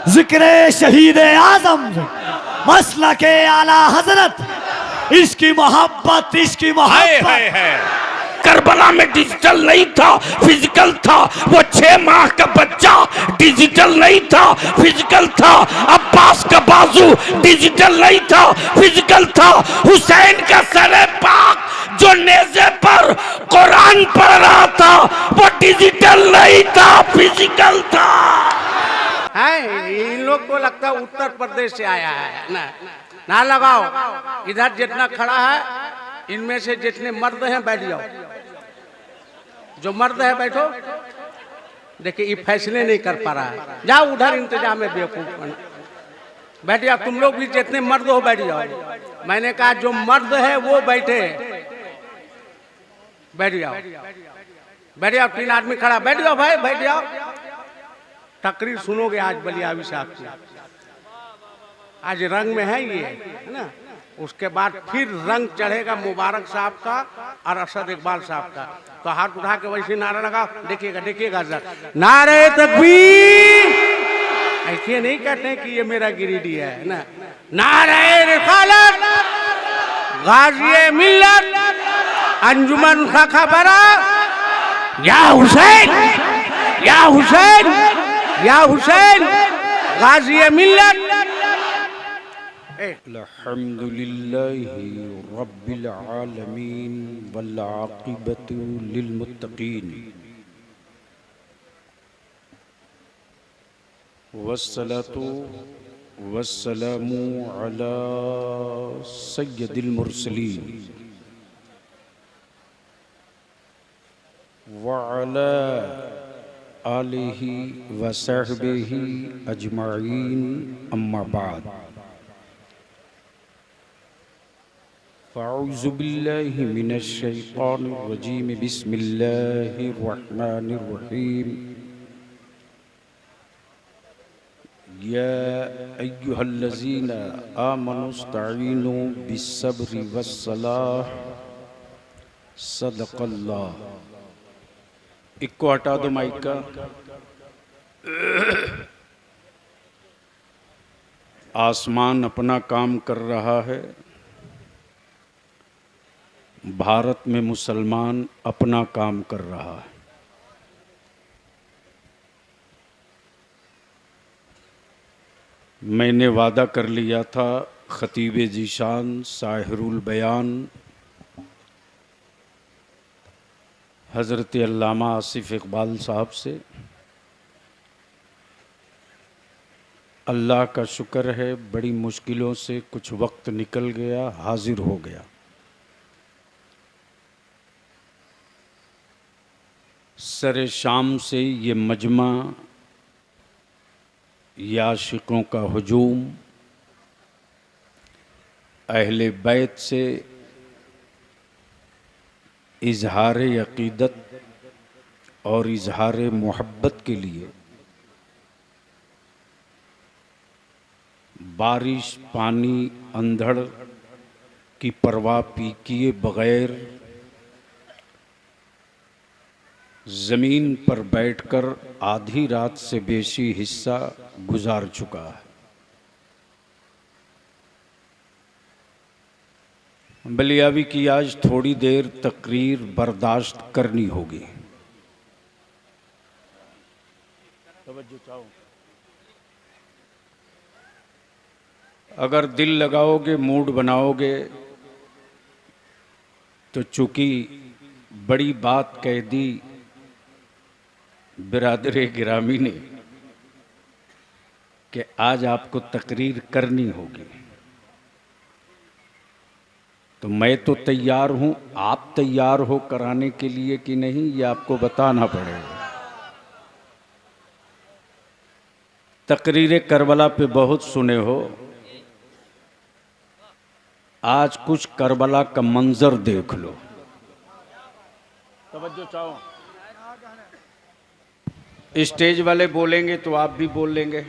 जिक्र शहीद आजम मसला के आला हजरत इसकी मोहब्बत इसकी मोहब्बत। करबला में डिजिटल नहीं था, फिजिकल था। वो 6 माह का बच्चा डिजिटल नहीं था, फिजिकल था। अब्बास का बाजू डिजिटल नहीं था, फिजिकल था। हुसैन का सरे पाक जो नेज़े पर कुरान पढ़ रहा था वो डिजिटल नहीं था, फिजिकल था। इन लोग को लगता है उत्तर प्रदेश से आया है ना लगाओ। इधर जितना खड़ा है इनमें से जितने मर्द हैं बैठ जाओ। जो मर्द है बैठो। देखिए ये फैसले नहीं कर पा रहा है। जाओ उधर इंतजाम है बेवकूफ। बैठ जाओ तुम लोग भी जितने मर्द हो बैठ जाओ। मैंने कहा जो मर्द है वो बैठे। बैठ जाओ बैठ जाओ। 3 आदमी खड़ा बैठ जाओ भाई बैठ जाओ। तकरीर सुनोगे आज बलियावी साहब की। आज रंग में है ये है ना। उसके बाद फिर रंग चढ़ेगा मुबारक साहब का और असद इकबाल साहब का। तो हाथ उठा के वैसे नारा लगा। देखिएगा देखिएगा नारे तकबीर। ऐसे नहीं कहते कि ये मेरा गिरिडीह है ना। नारे रिसालत गाज़ी मिल्लत अंजुमन खाखा बरा या हुसैन या हुसैन या हुसैन गाज़ी मिल्लत। अल्हम्दुलिल्लाहि रब्बिल आलमीन वल आक़िबतु लिल मुत्तक़ीन वस्सलातु वस्सलामु अला सय्यदिल मुरसलीन व अला आलिहि व सहबिहि अजमाइन अम्मा बाद। फ़अऊज़ु बिल्लाहि मिनश शैतानिर रजीम बिस्मिल्लाहिर रहमानिर रहीम। या अय्युहल्लज़ीना आमनुस्तईनु बिस्सब्रि वस्सलाह सदक़ल्लाह। इक्को हटा दो माइक का। आसमान अपना काम कर रहा है, भारत में मुसलमान अपना काम कर रहा है। मैंने वादा कर लिया था खतीब ज़ीशान साहिरुल बयान हज़रत अल्लामा आसिफ इकबाल साहब से। अल्लाह का शुक्र है बड़ी मुश्किलों से कुछ वक्त निकल गया, हाजिर हो गया। सरे शाम से ये मजमा याशिकों का हुजूम अहले बैत से इजहार अक़ीदत और इजहार मोहब्बत के लिए बारिश पानी अंधड़ की परवाह किए बग़ैर ज़मीन पर बैठकर आधी रात से बेशी हिस्सा गुजार चुका है। बलियावी की आज थोड़ी देर तकरीर बर्दाश्त करनी होगी। अगर दिल लगाओगे, मूड बनाओगे तो चूँकि बड़ी बात कह दी बिरादरे गिरामी ने कि आज आपको तकरीर करनी होगी, तो मैं तो तैयार हूँ। आप तैयार हो कराने के लिए कि नहीं, ये आपको बताना पड़ेगा। तकरीर करबला पे बहुत सुने हो, आज कुछ करबला का मंजर देख लो। तवज्जो चाहो। स्टेज वाले बोलेंगे तो आप भी बोल लेंगे,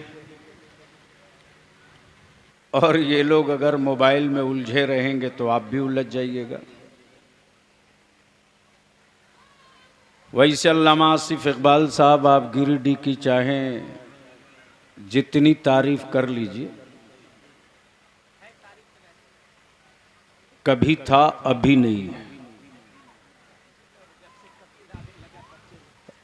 और ये लोग अगर मोबाइल में उलझे रहेंगे तो आप भी उलझ जाइएगा। वैसे अल्लामा आसिफ इकबाल साहब आप गिरिडीह की चाहें जितनी तारीफ कर लीजिए, कभी था अभी नहीं है।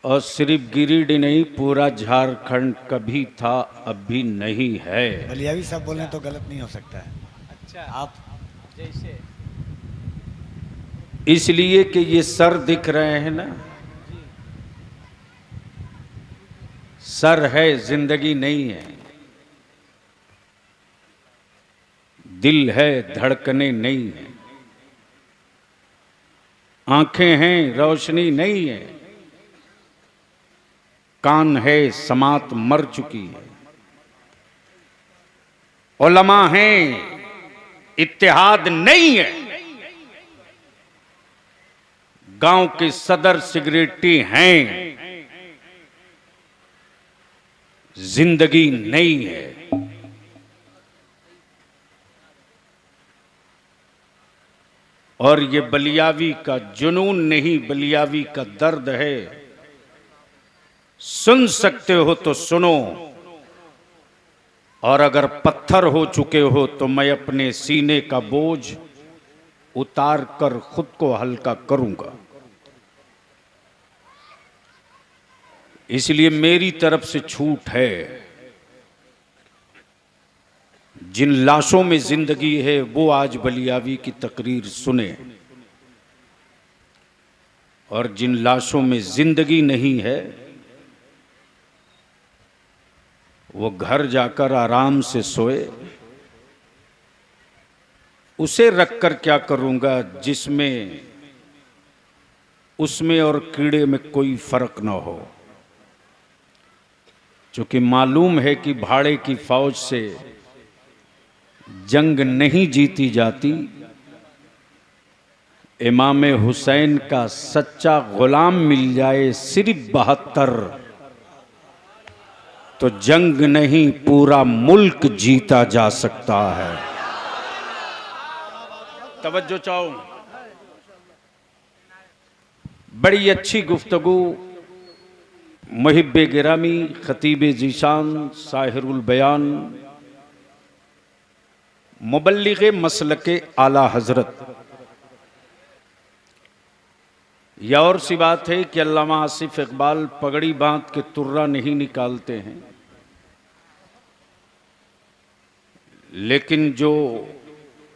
और सिर्फ गिरिडीह नहीं, पूरा झारखंड कभी था अभी नहीं है। बलियावी सब बोलें तो गलत नहीं हो सकता है। अच्छा, आप जैसे इसलिए कि ये सर दिख रहे हैं ना, सर है, जिंदगी नहीं है। दिल है, धड़कने नहीं है। आंखें हैं, रोशनी नहीं है। कान है, समात मर चुकी है। उलमा हैं, इत्तेहाद नहीं है। गांव के सदर सिगरेटी हैं, जिंदगी नहीं है। और ये बलियावी का जुनून नहीं, बलियावी का दर्द है। सुन सकते हो तो सुनो, और अगर पत्थर हो चुके हो तो मैं अपने सीने का बोझ उतार कर खुद को हल्का करूंगा। इसलिए मेरी तरफ से छूट है। जिन लाशों में जिंदगी है वो आज बलियावी की तकरीर सुने, और जिन लाशों में जिंदगी नहीं है वो घर जाकर आराम से सोए। उसे रखकर क्या करूंगा जिसमें उसमें और कीड़े में कोई फर्क ना हो। क्योंकि मालूम है कि भाड़े की फौज से जंग नहीं जीती जाती। इमाम हुसैन का सच्चा गुलाम मिल जाए सिर्फ 72, तो जंग नहीं पूरा मुल्क जीता जा सकता है। तवज्जो चाहो। बड़ी अच्छी गुफ्तगू मुहिब्बे गिरामी खतीब जीशान साहिरुल बयान मुबल्लिग़े मसलके आला हजरत। यह और सी बात है कि अल्लामा आसिफ इकबाल पगड़ी बांध के तुर्रा नहीं निकालते हैं, लेकिन जो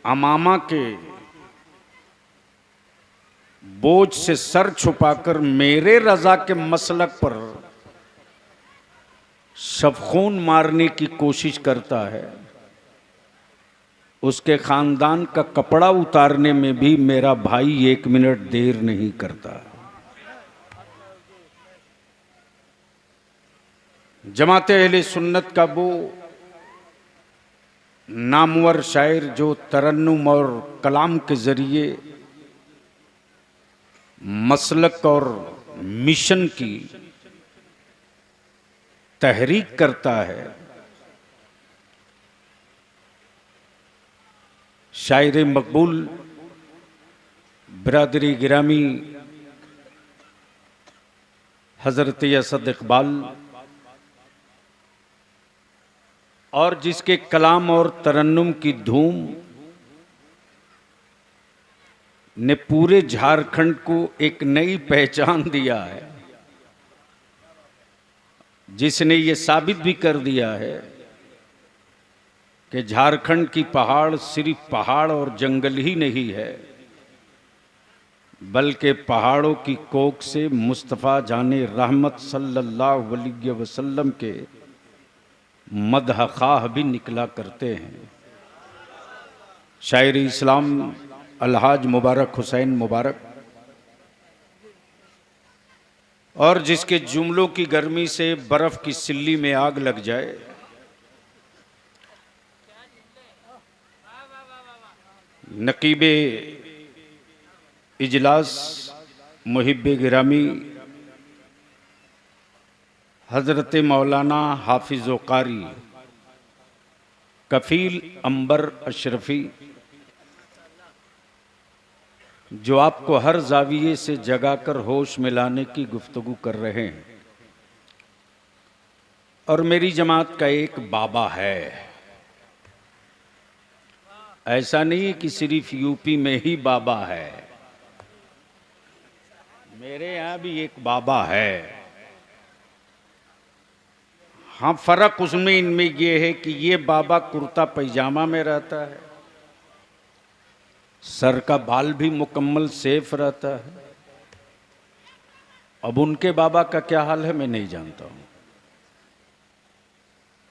अमामा के बोझ से सर छुपाकर मेरे रजा के मसलक पर शफखून मारने की कोशिश करता है, उसके खानदान का कपड़ा उतारने में भी मेरा भाई 1 मिनट देर नहीं करता। जमाते अहले सुन्नत का वो नामवर शायर जो तरन्नुम और कलाम के जरिए मसलक और मिशन की तहरीक करता है, शायर मकबूल बिरादरी गिरामी हजरत असद इकबाल, और जिसके कलाम और तरन्नुम की धूम ने पूरे झारखंड को एक नई पहचान दिया है, जिसने ये साबित भी कर दिया है कि झारखंड की पहाड़ सिर्फ पहाड़ और जंगल ही नहीं है, बल्कि पहाड़ों की कोख से मुस्तफ़ा जाने रहमत सल्लल्लाहु अलैहि वसल्लम के मदह खाह भी निकला करते हैं। शायर इस्लाम अलहाज मुबारक हुसैन मुबारक, और जिसके जुमलों की गर्मी से बर्फ की सिल्ली में आग लग जाए, नकीबे इजलास मुहिब्बे गिरामी हजरत मौलाना हाफिज़ कारी कफील अंबर अशरफी, जो आपको हर जाविये से जगाकर होश में लाने की गुफ्तगू कर रहे हैं। और मेरी जमात का एक बाबा है। ऐसा नहीं कि सिर्फ यूपी में ही बाबा है, मेरे यहाँ भी एक बाबा है। हाँ, फर्क उसमें इनमें ये है कि ये बाबा कुर्ता पैजामा में रहता है, सर का बाल भी मुकम्मल सेफ रहता है। अब उनके बाबा का क्या हाल है मैं नहीं जानता हूं।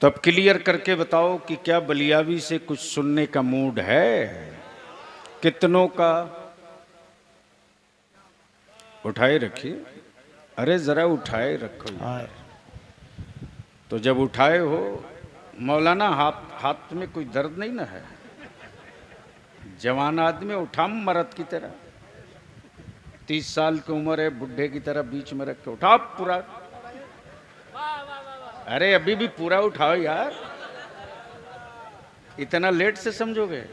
तब क्लियर करके बताओ कि क्या बलियावी से कुछ सुनने का मूड है? कितनों का? उठाए रखिए। अरे जरा उठाए रखो यार। तो जब उठाए हो मौलाना, हाथ में कोई दर्द नहीं ना है? जवान आदमी उठा मर्द की तरह, 30 साल की उम्र है, बुढ़े की तरह बीच में रख के उठाओ पूरा। अरे अभी भी पूरा उठाओ यार, इतना लेट से समझोगे?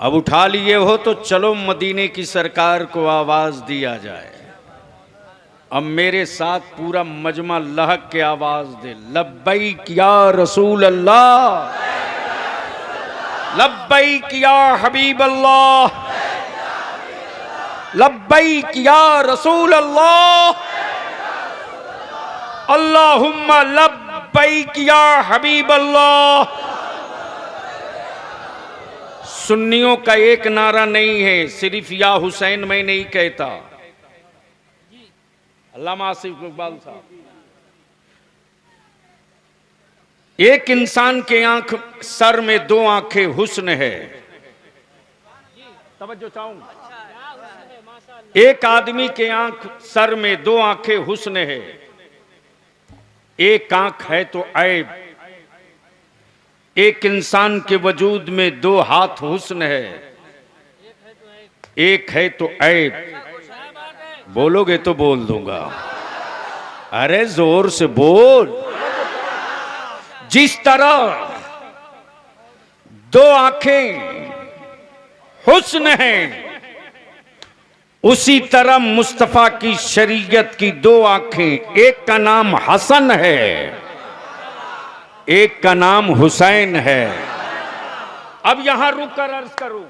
अब उठा लिए हो तो चलो मदीने की सरकार को आवाज दिया जाए। अब मेरे साथ पूरा मजमा लहक के आवाज दे, लब्बैक या रसूल अल्लाह, लब्बैक या हबीब अल्लाह, लब्बैक या रसूल अल्लाह, अल्लाहुम्मा लब्बैक या हबीब अल्लाह। सुन्नियों का एक नारा नहीं है, सिर्फ या हुसैन मैं नहीं कहता। अल्लामा आसिफ इकबाल साहब, एक इंसान के आंख सर में 2 आंखें हुस्न है। तवज्जो चाहूंगा। एक आदमी के आंख सर में 2 आंखें हुस्न है, एक आंख है तो ऐब। एक इंसान के वजूद में 2 हाथ हुस्न है, एक है तो ऐब। बोलोगे तो बोल दूंगा। अरे जोर से बोल। जिस तरह 2 आंखें हुस्न है, उसी तरह मुस्तफा की शरीयत की 2 आंखें, एक का नाम हसन है, एक का नाम हुसैन है। अब यहां रुक कर अर्ज करूं,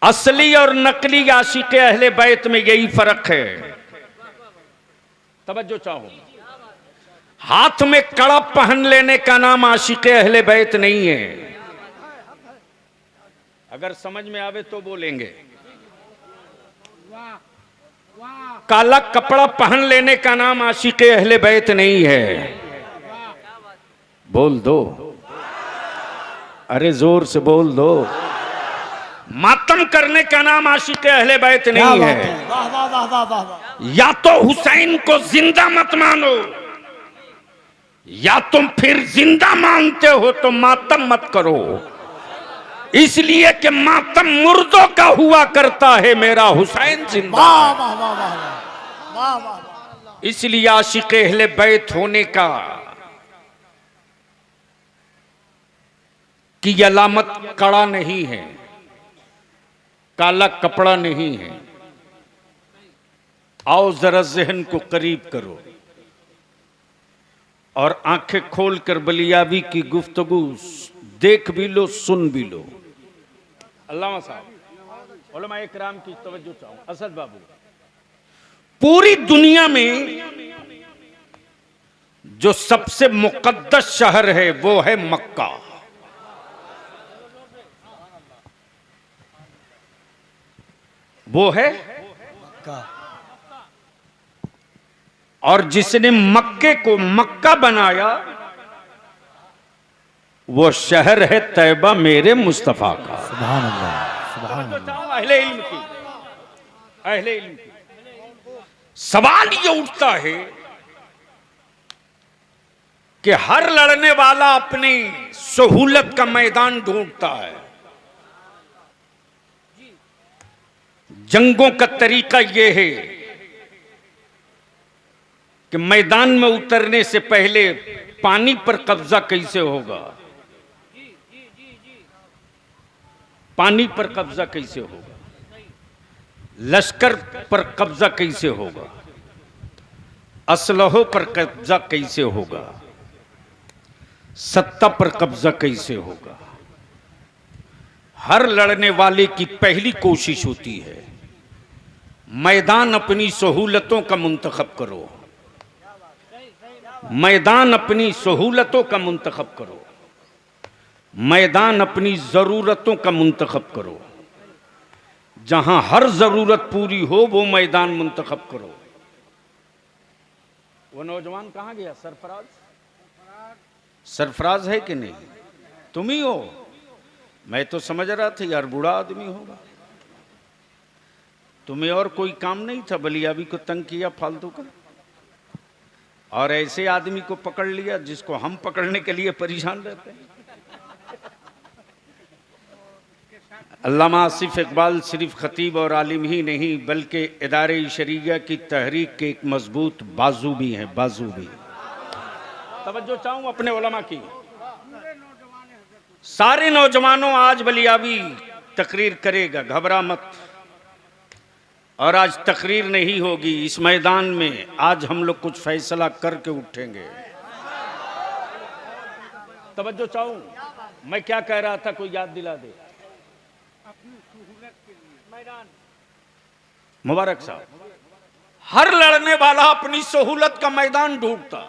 असली और नकली आशिक अहले बैत में यही फर्क है। तवज्जो चाहो। हाथ में कड़ा पहन लेने का नाम आशिक अहले बैत नहीं है। अगर समझ में आवे तो बोलेंगे। काला कपड़ा पहन लेने का नाम आशिक अहले बैत नहीं है। बोल दो, अरे जोर से बोल दो। मातम करने का नाम आशिक अहले बैत नहीं है। वाह वाह वाह वाह वाह वाह। या तो हुसैन को जिंदा मत मानो, या तुम फिर जिंदा मानते हो तो मातम मत करो, इसलिए कि मातम मुर्दों का हुआ करता है, मेरा हुसैन जिंदा। वाह वाह वाह वाह वाह वाह वाह। इसलिए आशिक अहले बैत होने का की अलामत कड़ा नहीं है, काला कपड़ा नहीं है। आओ जरा जहन को करीब करो और आंखें खोलकर बलियाबी की गुफ्तगू देख भी लो, सुन भी लो। अल्लामा साहब, उलमा इकराम की तवज्जो चाहूं। असद बाबू, पूरी दुनिया में जो सबसे मुकद्दस शहर है वो है मक्का। वो है मक्का। और जिसने मक्के को मक्का बनाया वो शहर है तैबा मेरे मुस्तफा का। सुभान अल्लाह, सुभान अल्लाह। अहले इल्म की, अहले इल्म की सवाल ये उठता है कि हर लड़ने वाला अपनी सहूलत का मैदान ढूंढता है। जंगों का तरीका यह है कि मैदान में उतरने से पहले पानी पर कब्जा कैसे होगा, पानी पर कब्जा कैसे होगा, लश्कर पर कब्जा कैसे होगा, असलहों पर कब्जा कैसे होगा, सत्ता पर कब्जा कैसे होगा। हर लड़ने वाले की पहली कोशिश होती है मैदान अपनी सहूलतों का मुंतखब करो, मैदान अपनी सहूलतों का मुंतखब करो, मैदान अपनी जरूरतों का मुंतखब करो। जहां हर जरूरत पूरी हो वो मैदान मुंतखब करो। वो नौजवान कहां गया? सरफराज, सरफराज है कि नहीं? तुम ही हो? मैं तो समझ रहा था यार बूढ़ा आदमी होगा। तुम्हें और कोई काम नहीं था, बलियाबी को तंग किया फालतू का, और ऐसे आदमी को पकड़ लिया जिसको हम पकड़ने के लिए परेशान रहते हैं। अल्लामा आसिफ इकबाल सिर्फ खतीब और आलिम ही नहीं बल्कि इदारे शरीया की तहरीक के एक मजबूत बाजू भी हैं, बाजू भी। तवज्जो चाहूं अपने उलमा की। सारे नौजवानों, आज बलियाबी तकरीर करेगा, घबरा मत। और आज तकरीर नहीं होगी इस मैदान में, आज हम लोग कुछ फैसला करके उठेंगे। तवज्जो चाहूं, मैं क्या कह रहा था, कोई याद दिला दे। मुबारक साहब, हर लड़ने वाला अपनी सहूलत का मैदान ढूंढता।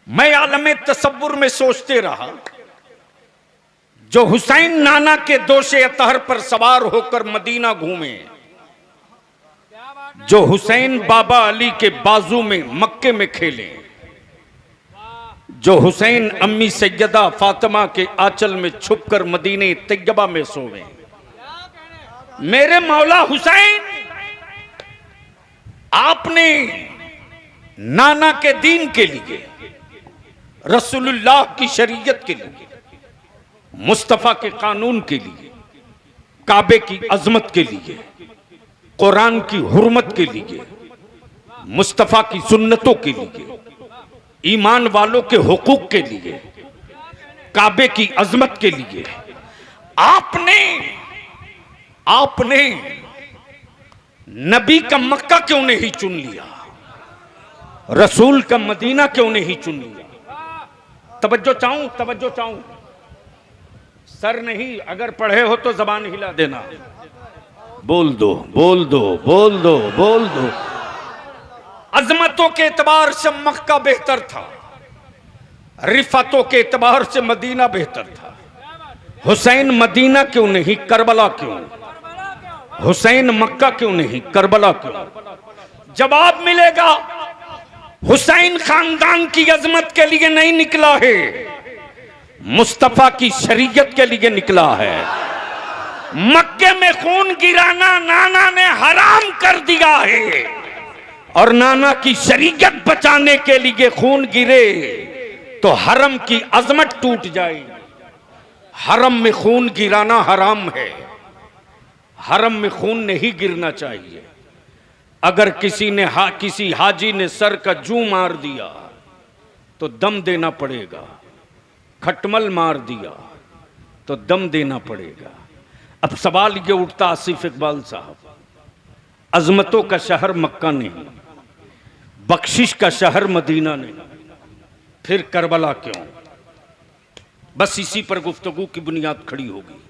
मैं आलमे तसव्वुर में सोचते रहा, जो हुसैन नाना के दोषे अतहर पर सवार होकर मदीना घूमे, जो हुसैन बाबा अली के बाजू में मक्के में खेले, जो हुसैन अम्मी सैयदा फातिमा के आंचल में छुपकर मदीने तैयबा में सोवे। मेरे मौला हुसैन, आपने नाना के दीन के लिए, रसूलुल्लाह की शरीयत के लिए, मुस्तफा के कानून के लिए, काबे की अजमत के लिए, कुरान की हुर्मत के लिए, मुस्तफा की सुन्नतों के लिए, ईमान वालों के हुकूक के लिए, काबे की अजमत के लिए आपने नबी का मक्का क्यों नहीं चुन लिया? रसूल का मदीना क्यों नहीं चुन लिया? तवज्जो चाहूं, तवज्जो चाहूं। सर नहीं, अगर पढ़े हो तो जबान हिला देना। बोल दो, बोल दो, बोल दो, बोल दो। अजमतों के एतबार से मक्का बेहतर था, रिफातों के एतबार से मदीना बेहतर था। हुसैन मदीना क्यों नहीं, करबला क्यों? हुसैन मक्का क्यों नहीं, करबला क्यों? जवाब मिलेगा, हुसैन खानदान की अजमत के लिए नहीं निकला है, मुस्तफा की शरीयत के लिए निकला है। मक्के में खून गिराना नाना ने हराम कर दिया है, और नाना की शरीयत बचाने के लिए खून गिरे तो हरम की अजमत टूट जाए। हरम में खून गिराना हराम है, हरम में खून नहीं गिरना चाहिए। अगर किसी हाजी ने सर का जू मार दिया तो दम देना पड़ेगा, खटमल मार दिया तो दम देना पड़ेगा। अब सवाल ये उठता आसिफ इकबाल साहब, अजमतों का शहर मक्का नहीं, बख्शिश का शहर मदीना नहीं, फिर करबला क्यों? बस इसी पर गुफ्तगू की बुनियाद खड़ी होगी।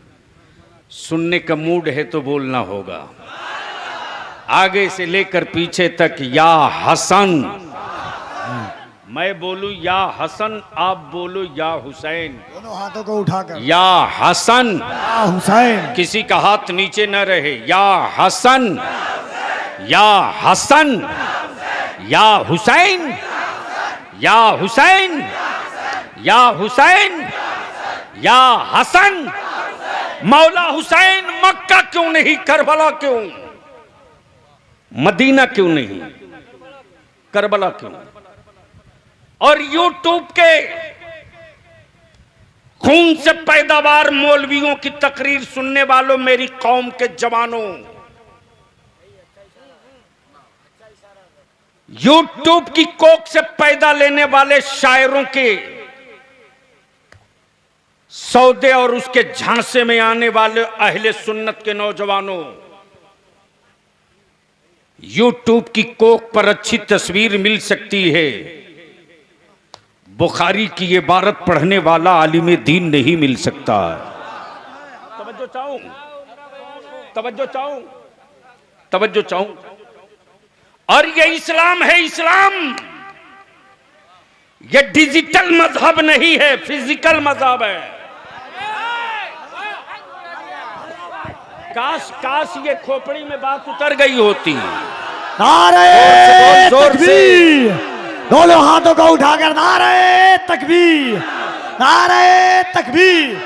सुनने का मूड है तो बोलना होगा, आगे से लेकर पीछे तक। या हसन, मैं बोलूं या हसन, आप बोलो या हुसैन। दोनों हाथों को उठाकर या हसन, या हुसैन। किसी का हाथ नीचे न रहे। या हसन, या हसन, या हुसैन, या हुसैन, या हुसैन, या हसन। मौला हुसैन मक्का क्यों नहीं, करबला क्यों? मदीना क्यों नहीं, करबला क्यों? और यूट्यूब के खून से पैदावार मौलवियों की तकरीर सुनने वालों, मेरी कौम के जवानों, यूट्यूब की कोख से पैदा लेने वाले शायरों के सौदे और उसके झांसे में आने वाले अहले सुन्नत के नौजवानों, यूट्यूब की कोक पर अच्छी तस्वीर मिल सकती है, बुखारी की ये इबारत पढ़ने वाला आलिम दीन नहीं मिल सकता। तवज्जो चाहूं, तवज्जो चाहूं, तवज्जो चाहूं। और ये इस्लाम है, इस्लाम ये डिजिटल मजहब नहीं है, फिजिकल मजहब है। काश काश ये खोपड़ी में बात उतर गई होती। नारे तकबीर, दोनों हाथों को उठाकर नारे तकबीर, नारे तकबीर।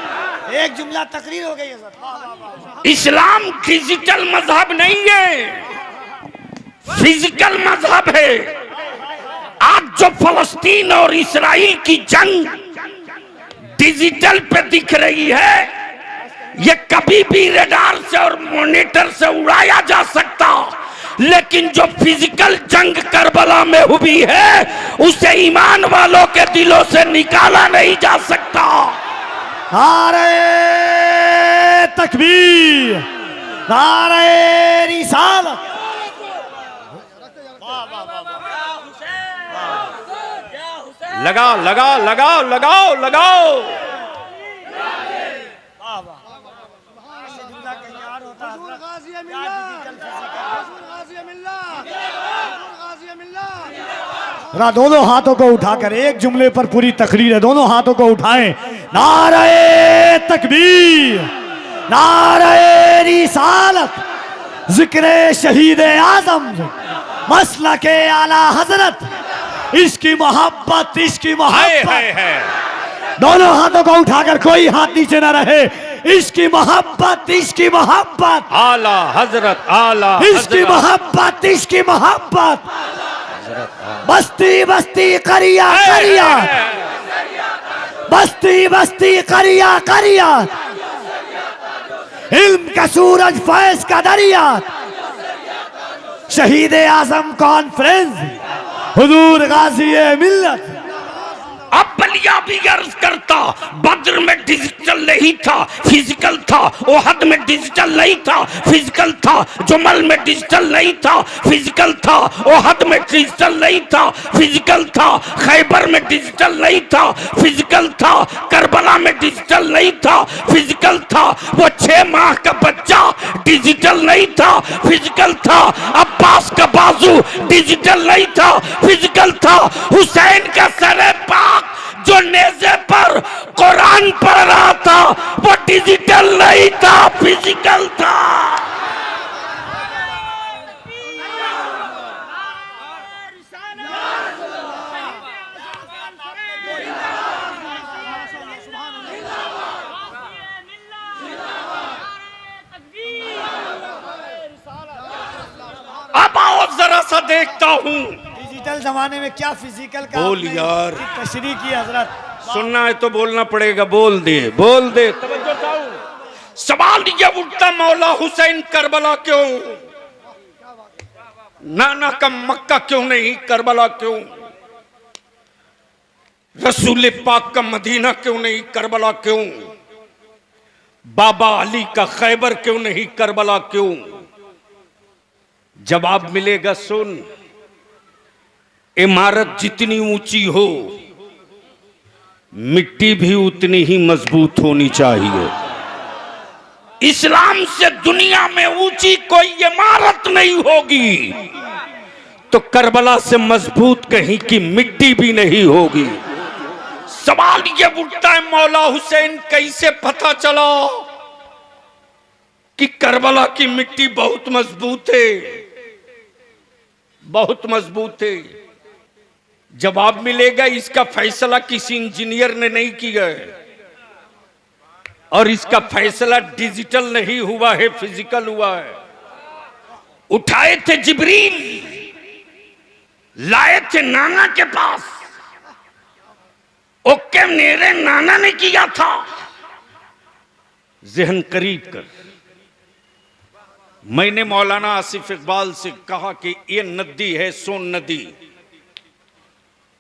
एक जुमला तकरीर हो गई है सर। इस्लाम डिजिटल मजहब नहीं है, फिजिकल मजहब है। आज जो फलस्तीन और इस्राइल की जंग डिजिटल पे दिख रही है, ये कभी भी रडार से और मॉनिटर से उड़ाया जा सकता, लेकिन जो फिजिकल जंग करबला में हुई है उसे ईमान वालों के दिलों से निकाला नहीं जा सकता। नारे तकबीर, नारे रिसालत। लगाओ लगाओ लगाओ लगाओ लगाओ। दोनों हाथों को उठाकर एक जुमले पर पूरी तकरीर है, दोनों हाथों को उठाएं। नारे तकबीर, नारे रिसालत, जिक्र शहीद आजम, मसलके आला हजरत, इसकी मोहब्बत, इसकी मोहब्बत। दोनों हाथों को उठाकर कोई हाथ नीचे ना रहे। इसकी मोहब्बत, इसकी मोहब्बत, आला हजरत, आला इसकी मोहब्बत, इसकी मोहब्बत। बस्ती बस्ती करिया करिया, बस्ती बस्ती करिया करिया, इल्म का सूरज फैज का दरिया, शहीद आजम कॉन्फ्रेंस, हुजूर गाजी मिल्लत। अब बलिया भी अर्ज करता, बद्र में डिजिटल नहीं था, फिजिकल था। ओहद में डिजिटल नहीं था, फिजिकल था। जुमल में डिजिटल नहीं था, फिजिकल था। ओहद में डिजिटल नहीं था, फिजिकल था। खैबर में डिजिटल नहीं था, फिजिकल था। करबला में डिजिटल नहीं था, फिजिकल था। वो 6 माह का बच्चा डिजिटल नहीं था, फिजिकल था। अब्बास का बाजू डिजिटल नहीं था, फिजिकल था। हुसैन का सरे पाक जो नेज़े पर कुरान पढ़ रहा था वो डिजिटल नहीं था, फिजिकल था। अब आओ जरा सा देखता हूं डिजिटल जमाने में क्या फिजिकल का बोल यार, तशरीह की हजरत। सुनना है तो बोलना पड़ेगा, बोल दे बोल दे। तवज्जो चाहूं। सवाल ये उठता, मौला हुसैन करबला क्यों? नाना का मक्का क्यों नहीं, करबला क्यों? रसूल पाक का मदीना क्यों नहीं, करबला क्यों? बाबा अली का खैबर क्यों नहीं, करबला क्यों? जवाब मिलेगा, सुन। इमारत जितनी ऊंची हो मिट्टी भी उतनी ही मजबूत होनी चाहिए। इस्लाम से दुनिया में ऊंची कोई इमारत नहीं होगी तो करबला से मजबूत कहीं की मिट्टी भी नहीं होगी। सवाल ये उठता है, मौला हुसैन कैसे पता चला कि करबला की मिट्टी बहुत मजबूत है, बहुत मजबूत है? जवाब मिलेगा, इसका फैसला किसी इंजीनियर ने नहीं किया है और इसका फैसला डिजिटल नहीं हुआ है, फिजिकल हुआ है। उठाए थे जिब्रील, लाए थे नाना के पास, ओके मेरे नाना ने किया था। जहन करीब कर। मैंने मौलाना आसिफ इकबाल से कहा कि ये नदी है, सोन नदी,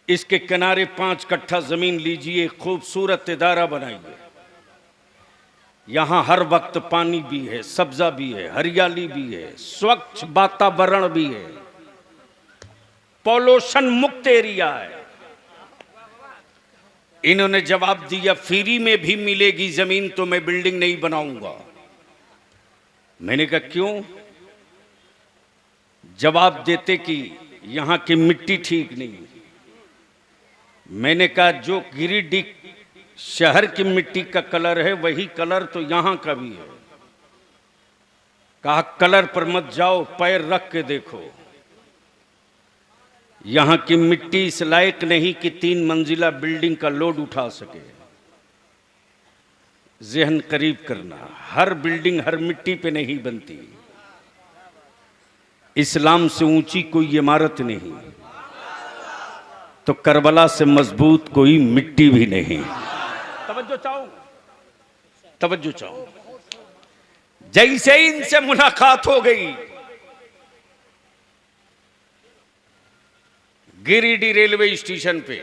इसके किनारे 5 कट्ठा जमीन लीजिए, खूबसूरत इदारा बनाइए। यहां हर वक्त पानी भी है, सब्जा भी है, हरियाली भी है, स्वच्छ वातावरण भी है, पॉल्यूशन मुक्त एरिया है। इन्होंने जवाब दिया फ्री में भी मिलेगी जमीन तो मैं बिल्डिंग नहीं बनाऊंगा। मैंने कहा क्यों? जवाब देते कि यहां की मिट्टी ठीक नहीं। मैंने कहा जो गिरिडीह शहर की मिट्टी का कलर है वही कलर तो यहां का भी है। कहा कलर पर मत जाओ, पैर रख के देखो। यहां की मिट्टी इस लायक नहीं कि 3 मंजिला बिल्डिंग का लोड उठा सके। जहन करीब करना, हर बिल्डिंग हर मिट्टी पे नहीं बनती। इस्लाम से ऊंची कोई इमारत नहीं, तो करबला से मजबूत कोई मिट्टी भी नहीं। तवज्जो चाहूं। जैसे ही इनसे मुलाकात हो गई, गिरिडीह रेलवे स्टेशन पे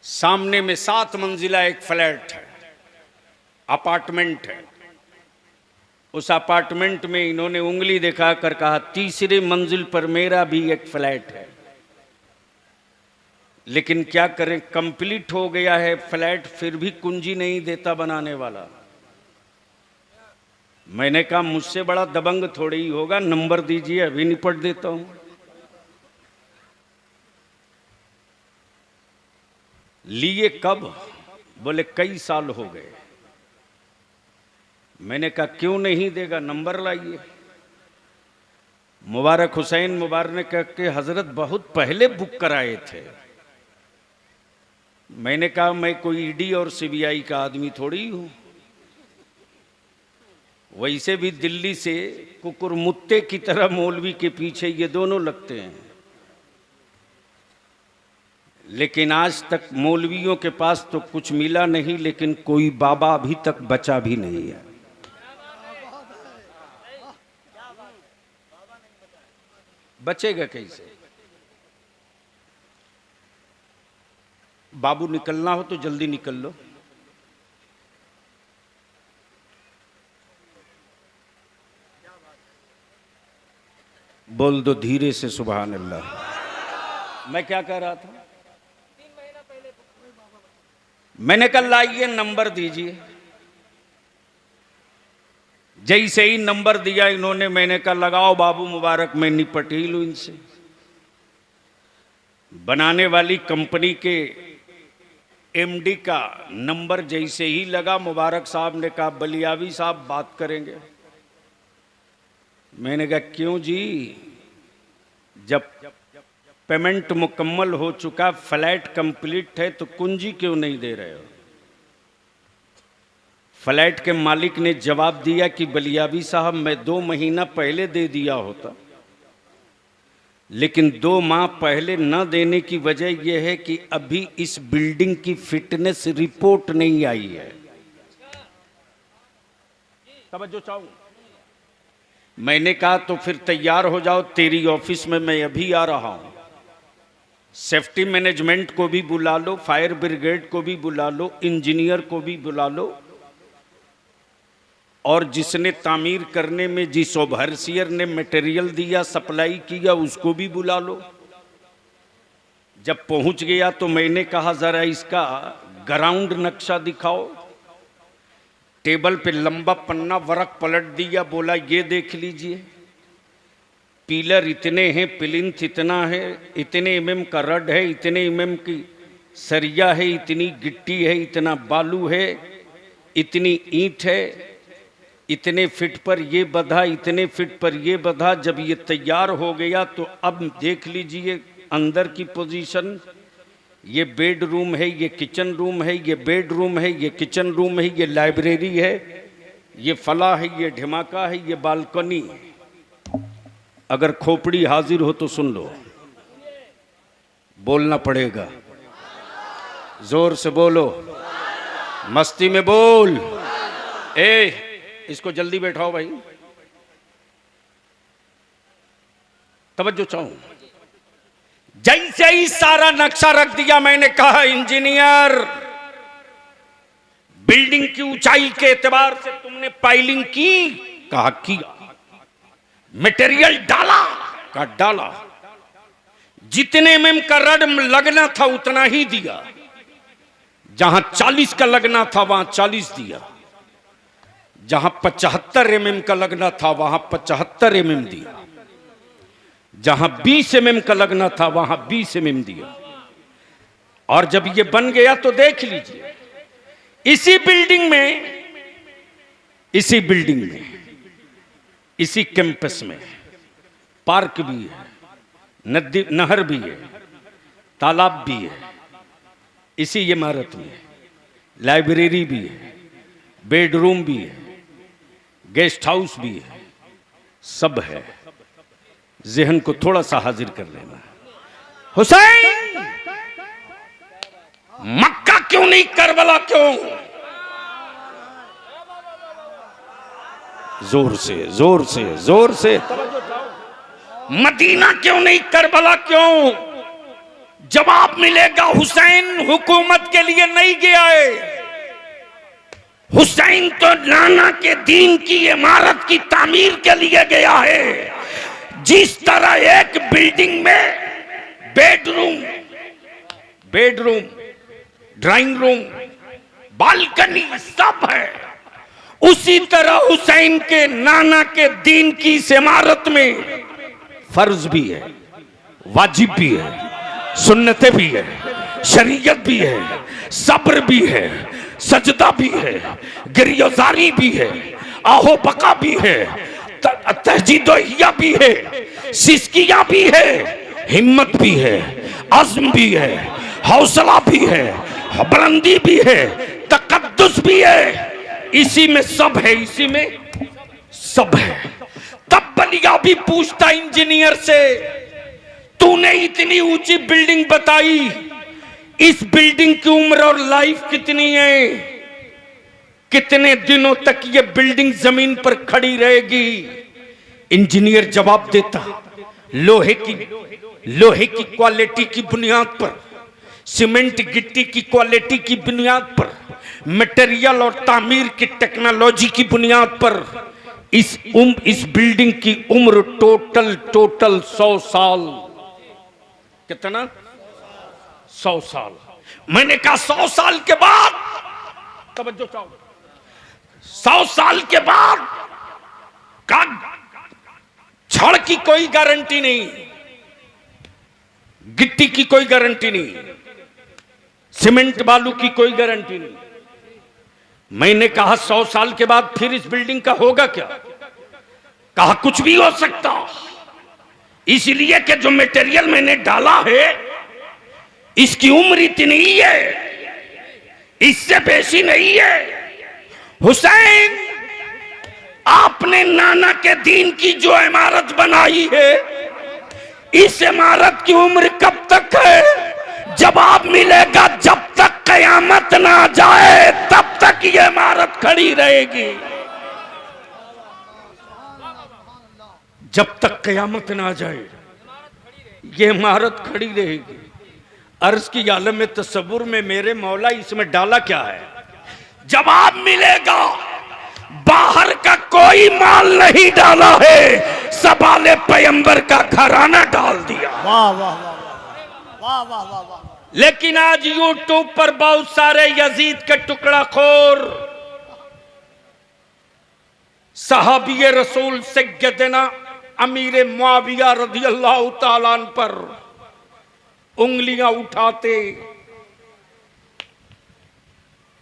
सामने में 7 मंजिला एक फ्लैट है, अपार्टमेंट है। उस अपार्टमेंट में इन्होंने उंगली दिखाकर कहा 3री मंजिल पर मेरा भी एक फ्लैट है। लेकिन क्या करें, कंप्लीट हो गया है फ्लैट, फिर भी कुंजी नहीं देता बनाने वाला। मैंने कहा मुझसे बड़ा दबंग थोड़ी ही होगा, नंबर दीजिए अभी निपट देता हूं। लिए कब? बोले कई साल हो गए। मैंने कहा क्यों नहीं देगा, नंबर लाइए। मुबारक हुसैन मुबारक के हजरत बहुत पहले बुक कराए थे। मैंने कहा मैं कोई ईडी और सीबीआई का आदमी थोड़ी हूं। वैसे भी दिल्ली से कुकुरमुत्ते की तरह मौलवी के पीछे ये दोनों लगते हैं, लेकिन आज तक मौलवियों के पास तो कुछ मिला नहीं, लेकिन कोई बाबा अभी तक बचा भी नहीं है। बचेगा कैसे? बाबू निकलना हो तो जल्दी निकल लो। बोल दो धीरे से सुभान अल्लाह। मैं क्या कह रहा था? मैंने कल लाइए नंबर दीजिए। जैसे ही नंबर दिया इन्होंने, मैंने कहा लगाओ बाबू मुबारक, मैं निपट ही लूं इनसे। बनाने वाली कंपनी के एमडी का नंबर जैसे ही लगा, मुबारक साहब ने कहा बलियावी साहब बात करेंगे। मैंने कहा क्यों जी? जब पेमेंट मुकम्मल हो चुका, फ्लैट कंप्लीट है, तो कुंजी क्यों नहीं दे रहे हो? फ्लैट के मालिक ने जवाब दिया कि बलियावी साहब मैं 2 महीना पहले दे दिया होता, लेकिन 2 माह पहले न देने की वजह यह है कि अभी इस बिल्डिंग की फिटनेस रिपोर्ट नहीं आई है। तवज्जो चाहूं। मैंने कहा तो फिर तैयार हो जाओ, तेरी ऑफिस में मैं अभी आ रहा हूं। सेफ्टी मैनेजमेंट को भी बुला लो, फायर ब्रिगेड को भी बुला लो, इंजीनियर को भी बुला लो, और जिसने तामीर करने में जिस ओवरसियर ने मटेरियल दिया, सप्लाई किया, उसको भी बुला लो। जब पहुंच गया तो मैंने कहा जरा इसका ग्राउंड नक्शा दिखाओ। टेबल पे लंबा पन्ना वर्क पलट दिया, बोला ये देख लीजिए, पिलर इतने हैं, प्लिंथ इतना है, इतने एमएम का रड है, इतने एमएम की सरिया है, इतनी गिट्टी है, इतना बालू है, इतनी ईंट है, इतने फिट पर ये बधा, इतने फिट पर ये बधा। जब ये तैयार हो गया तो अब देख लीजिए अंदर की पोजीशन। ये बेडरूम है, ये किचन रूम है, ये बेडरूम है, ये किचन रूम है, ये लाइब्रेरी है, ये फला है, ये ढिमाका है, ये बालकनी। अगर खोपड़ी हाजिर हो तो सुन लो, बोलना पड़ेगा, जोर से बोलो, मस्ती में बोल। इसको जल्दी बैठाओ भाई, तवज्जो चाहूं। जैसे ही सारा नक्शा रख दिया, मैंने कहा इंजीनियर बिल्डिंग की ऊंचाई के एतबार से तुमने पाइलिंग की, कहा किया। मटेरियल डाला, कहा डाला। जितने एमएम का रड लगना था उतना ही दिया, जहां 40 का लगना था वहां 40 दिया, जहां 75 एमएम का लगना था वहां 75 एमएम दिया, जहां 20 एमएम का लगना था वहां 20 एमएम दिया। और जब ये बन गया तो देख लीजिए, इसी बिल्डिंग में इसी कैंपस में पार्क भी है, नदी नहर भी है, तालाब भी है, इसी इमारत में लाइब्रेरी भी है, बेडरूम भी है, गेस्ट हाउस भी है, सब है। जहन को थोड़ा सा हाजिर कर लेना। हुसैन मक्का क्यों नहीं, करबला क्यों? जोर से जोर से जोर से। मदीना क्यों नहीं, करबला क्यों? जवाब मिलेगा, हुसैन हुकूमत के लिए नहीं गया है। हुसैन तो नाना के दीन की इमारत की तामीर के लिए गया है। जिस तरह एक बिल्डिंग में बेडरूम, ड्राइंग रूम, बालकनी सब है, उसी तरह हुसैन के नाना के दीन की इस इमारत में फर्ज भी है, वाजिब भी है, सुन्नतें भी है, शरीयत भी है, सब्र भी है, सजदा भी है, गिरियोजारी भी है, आहो बका भी है, तहजीदोहिया भी है, सिस्किया भी है, हिम्मत भी है, अज़्म भी है, हौसला भी है, बुलंदी भी है, तकद्दुस भी है। इसी में सब है, इसी में सब है। तब बलिया भी पूछता इंजीनियर से, तूने इतनी ऊंची बिल्डिंग बताई, इस बिल्डिंग की उम्र और लाइफ कितनी है? कितने दिनों तक ये बिल्डिंग जमीन पर खड़ी रहेगी? इंजीनियर जवाब देता, लोहे की क्वालिटी की बुनियाद पर, सीमेंट गिट्टी की क्वालिटी की बुनियाद पर, मटेरियल और तामीर की टेक्नोलॉजी की बुनियाद पर इस बिल्डिंग की उम्र टोटल 100 साल। कितना? 100 साल। मैंने कहा 100 साल के बाद, तवज्जो चाहो, 100 साल के बाद का छड़ की कोई गारंटी नहीं, गिट्टी की कोई गारंटी नहीं, सीमेंट बालू की कोई गारंटी नहीं। मैंने कहा 100 साल के बाद फिर इस बिल्डिंग का होगा क्या? कहा कुछ भी हो सकता, इसलिए कि जो मटेरियल मैंने डाला है इसकी उम्र इतनी ही है, इससे बेसी नहीं है। हुसैन, आपने नाना के दीन की जो इमारत बनाई है, इस इमारत की उम्र कब तक है? जवाब मिलेगा, जब तक कयामत ना जाए तब तक ये इमारत खड़ी रहेगी। जब तक कयामत ना जाए ये इमारत खड़ी रहेगी। अर्ज की आलम में तसव्वुर में मेरे मौला इसमें डाला क्या है? जवाब मिलेगा, बाहर का कोई माल नहीं डाला है, सवाले पैगंबर का घराना डाल दिया। वाह वाह वाह वाह वाह वाह वाह। लेकिन आज यूट्यूब पर बहुत सारे यजीद के टुकड़ा खोर सहाबी रसूल सैयदना अमीर मुआविया रज़ियल्लाहु ताला अन्हु पर उंगलियां उठाते,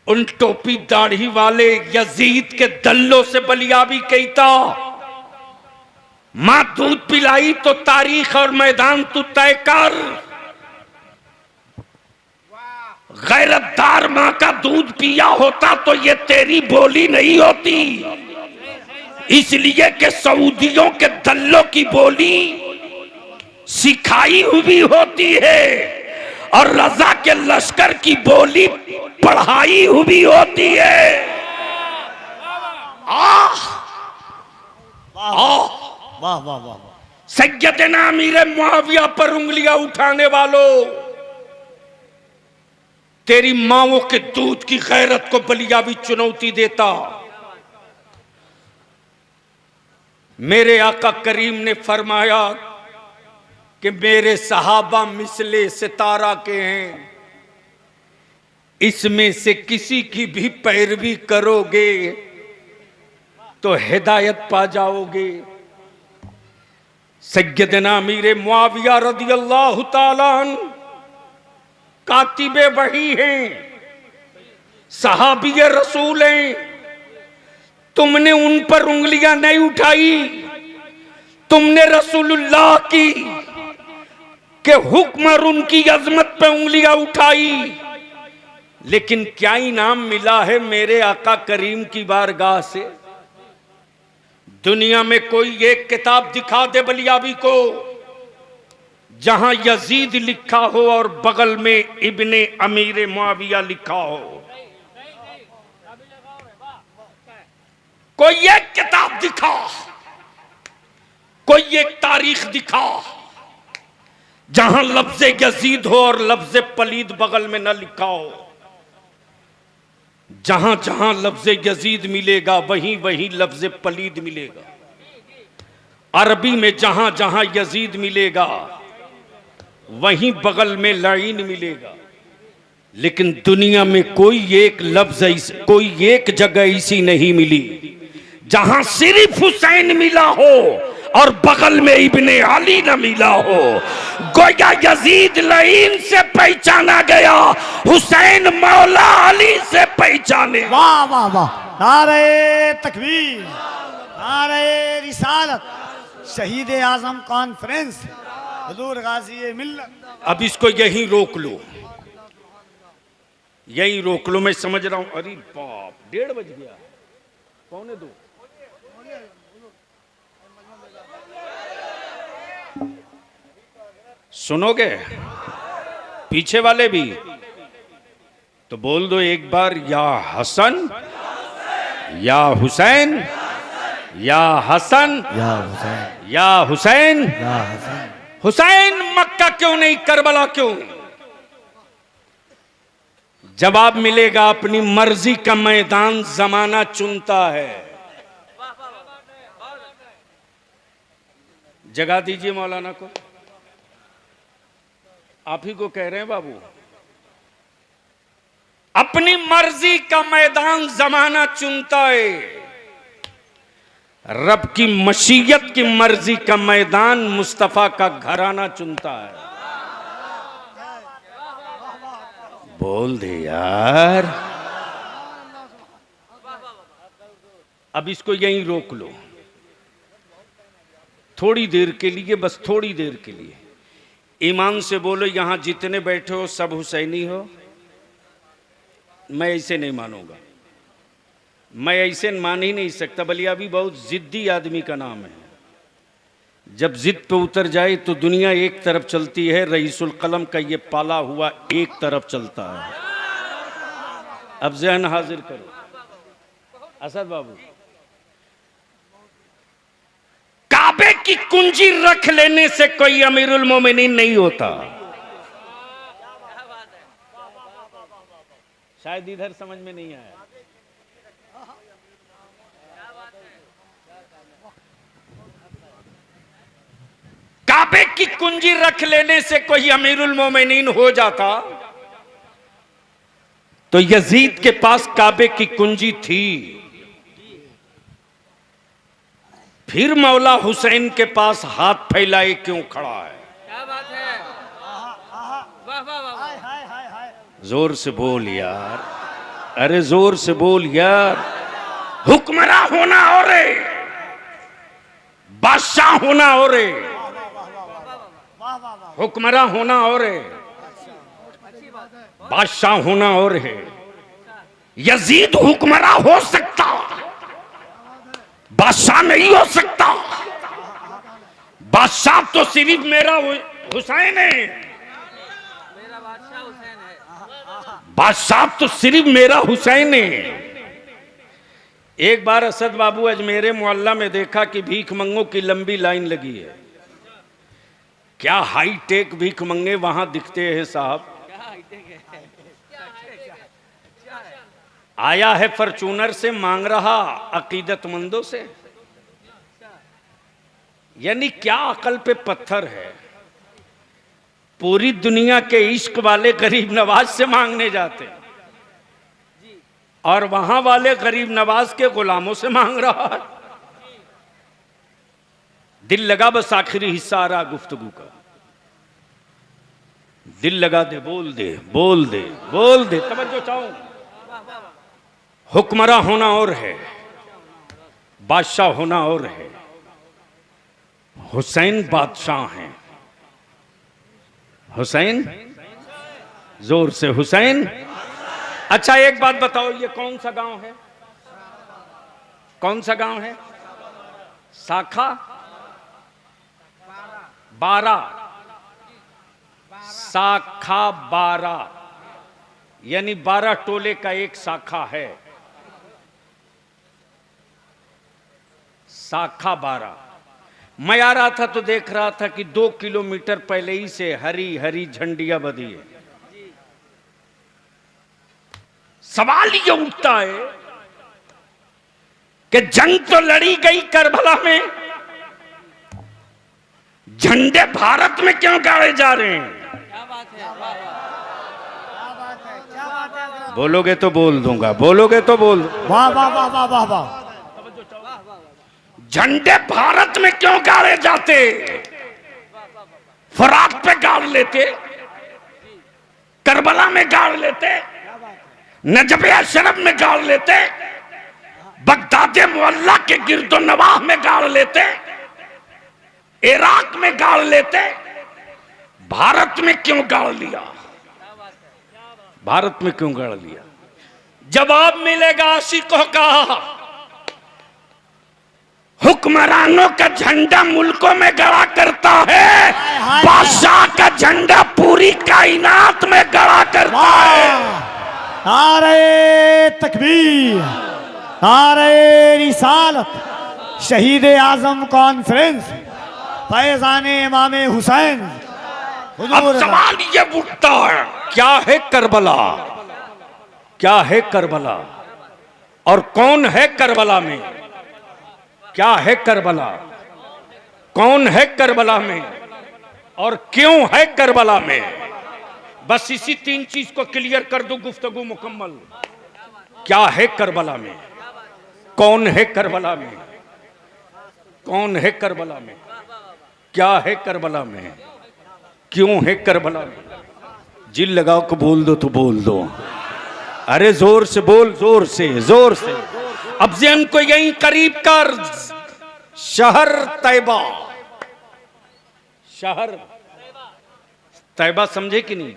उन टोपी दाढ़ी वाले यजीद के दल्लों से बलियाबी कहता, मां दूध पिलाई तो तारीख और मैदान तू तय कर। गैरतदार मां का दूध पिया होता तो ये तेरी बोली नहीं होती, इसलिए कि सऊदियों के दल्लों की बोली सिखाई हुई होती है और रजा के लश्कर की बोली पढ़ाई हुई होती है। वाह वाह वाह। सैयदना अमीर मुआविया पर उंगलियां उठाने वालों, तेरी माओं के दूध की गैरत को बलिया भी चुनौती देता। मेरे आका करीम ने फरमाया कि मेरे सहाबा मिसले सितारा के हैं, इसमें से किसी की भी पैरवी करोगे तो हिदायत पा जाओगे। सैयदना अमीर मुआविया रदियल्लाहु ताला अन्हु कातिबे वही हैं, सहाबीए रसूल हैं। तुमने उन पर उंगलियां नहीं उठाई, तुमने रसूलुल्लाह की के हुक्म और उनकी अजमत पे उंगलियां उठाई। लेकिन क्या इनाम मिला है मेरे आका करीम की बारगाह से? दुनिया में कोई एक किताब दिखा दे बलियाबी को जहां यजीद लिखा हो और बगल में इब्ने अमीर मुआविया लिखा हो। कोई एक किताब दिखा, कोई एक तारीख दिखा जहां लफ्ज यजीद हो और लफ्ज पलीद बगल में न लिखा हो। जहां जहां लफ्ज यजीद मिलेगा वहीं वहीं लफ्ज पलीद मिलेगा। अरबी में जहां जहां यजीद मिलेगा वहीं बगल में लाइन मिलेगा। लेकिन दुनिया में कोई एक लफ्ज, कोई एक जगह ऐसी नहीं मिली जहां सिर्फ हुसैन मिला हो और बगल में इब्ने अली न मिला हो। गोया यजीद लाइन से पहचाना गया, हुसैन मौला अली से पहचाने। वाह वाह वाह, नारे तकबीर, नारे रिसालत, शहीद आजम कॉन्फ्रेंस, हुजूर गाजी मिल्लत। अब इसको यहीं रोक लो, यहीं रोक लो। मैं समझ रहा हूं, अरे बाप 1:30 बज गया, 1:45। सुनोगे पीछे वाले भी तो बोल दो एक बार, या हसन या हुसैन, या हसन या हुसैन, या हुसैन। या हुसैन। हुसैन मक्का क्यों नहीं, करबला क्यों? जवाब मिलेगा, अपनी मर्जी का मैदान जमाना चुनता है। जगा दीजिए मौलाना को, आप ही को कह रहे हैं बाबू। अपनी मर्जी का मैदान जमाना चुनता है, रब की मशीयत की मर्जी का मैदान मुस्तफा का घराना चुनता है। बोल दे यार। अब इसको यहीं रोक लो थोड़ी देर के लिए, बस थोड़ी देर के लिए। ईमान से बोलो, यहां जितने बैठे हो सब हुसैनी हो? मैं ऐसे नहीं मानूंगा, मैं ऐसे मान ही नहीं सकता। बलियाबी बहुत जिद्दी आदमी का नाम है। जब जिद पे उतर जाए तो दुनिया एक तरफ चलती है, रईसुल कलम का ये पाला हुआ एक तरफ चलता है। अब ज़हन हाजिर करो असद बाबू, काबे की कुंजी रख लेने से कोई अमीरुल मोमिनीन नहीं होता। शायद इधर समझ में नहीं आया। काबे की कुंजी रख लेने से कोई अमीरुल मोमिनीन हो जाता तो यजीद के पास काबे की कुंजी थी, फिर मौला हुसैन के पास हाथ फैलाए क्यों खड़ा है? क्या बात है, वाह वाह वाह। जोर से बोल यार, अरे जोर से बोल यार। हुक्मरां होना और बादशाह होना और हुक्मरां होना और बादशाह होना और है। यजीद हुक्मरां हो सकता, बादशाह नहीं हो सकता। बादशाह तो सिर्फ मेरा हुसैन है, मेरा बादशाह हुसैन है। बादशाह तो सिर्फ मेरा हुसैन है। एक बार असद बाबू अजमेरे मोहल्ला में देखा कि भीख मंगों की लंबी लाइन लगी है। क्या हाई टेक भीख मंगे वहां दिखते हैं साहब। आया है फॉर्चूनर से, मांग रहा अकीदतमंदों से। यानी क्या अकल पे पत्थर है। पूरी दुनिया के इश्क वाले गरीब नवाज से मांगने जाते और वहां वाले गरीब नवाज के गुलामों से मांग रहा है। दिल लगा, बस आखिरी हिस्सा आ रहा गुफ्तगू का। दिल लगा दे, बोल दे, बोल दे, बोल दे। तवज्जो चाहूं, हुक्मरां होना और है, बादशाह होना और है। हुसैन बादशाह हैं। हुसैन, जोर से हुसैन। अच्छा एक बात बताओ, ये कौन सा गांव है? कौन सा गांव है? शाखा 12, शाखा 12, यानी 12 टोले का एक शाखा है। शाखा 12। मैं आ रहा था तो देख रहा था कि 2 किलोमीटर पहले ही से हरी हरी झंडियां बंधी है। सवाल ये उठता है कि जंग तो लड़ी गई करबला में, झंडे भारत में क्यों गाड़े जा रहे हैं? क्या बात है, वाह वाह। बोलोगे तो बोल दूंगा, बोलोगे तो बोल। वाह वाह वाह वाह वाह वाह। झंडे भारत में क्यों गाड़े जाते? फरात पे गाड़ लेते, करबला में गाड़ लेते, नजब अशरफ में गाड़ लेते, बगदाद मुअल्ला के गिरदो नवाह में गाड़ लेते, इराक में गाड़ लेते। भारत में क्यों गाड़ लिया? भारत में क्यों गाड़ लिया? जवाब मिलेगा आशिकों का। हुक्मरानों का झंडा मुल्कों में गड़ा करता है, बादशाह का झंडा पूरी कायनात में गड़ा करता है। नारे तकबीर, नारे रिसालत, शहीद आजम कॉन्फ्रेंस, फैजान इमाम हुसैन। अब सवाल ये उठता है, क्या है करबला? क्या है करबला? और कौन है करबला में? क्या है करबला? कौन है करबला में? और क्यों है करबला में? बस इसी 3 चीज को क्लियर कर दूं, गुफ्तगू मुकम्मल। क्या है करबला में? कौन है करबला में? कौन है करबला में? क्या है करबला में? क्यों है करबला में? जिल लगाओ को बोल दो तो बोल दो। अरे जोर से बोल, जोर से, जोर से। अब जेहन को यहीं करीब कर। शहर तैबा, शहर तैबा समझे कि नहीं?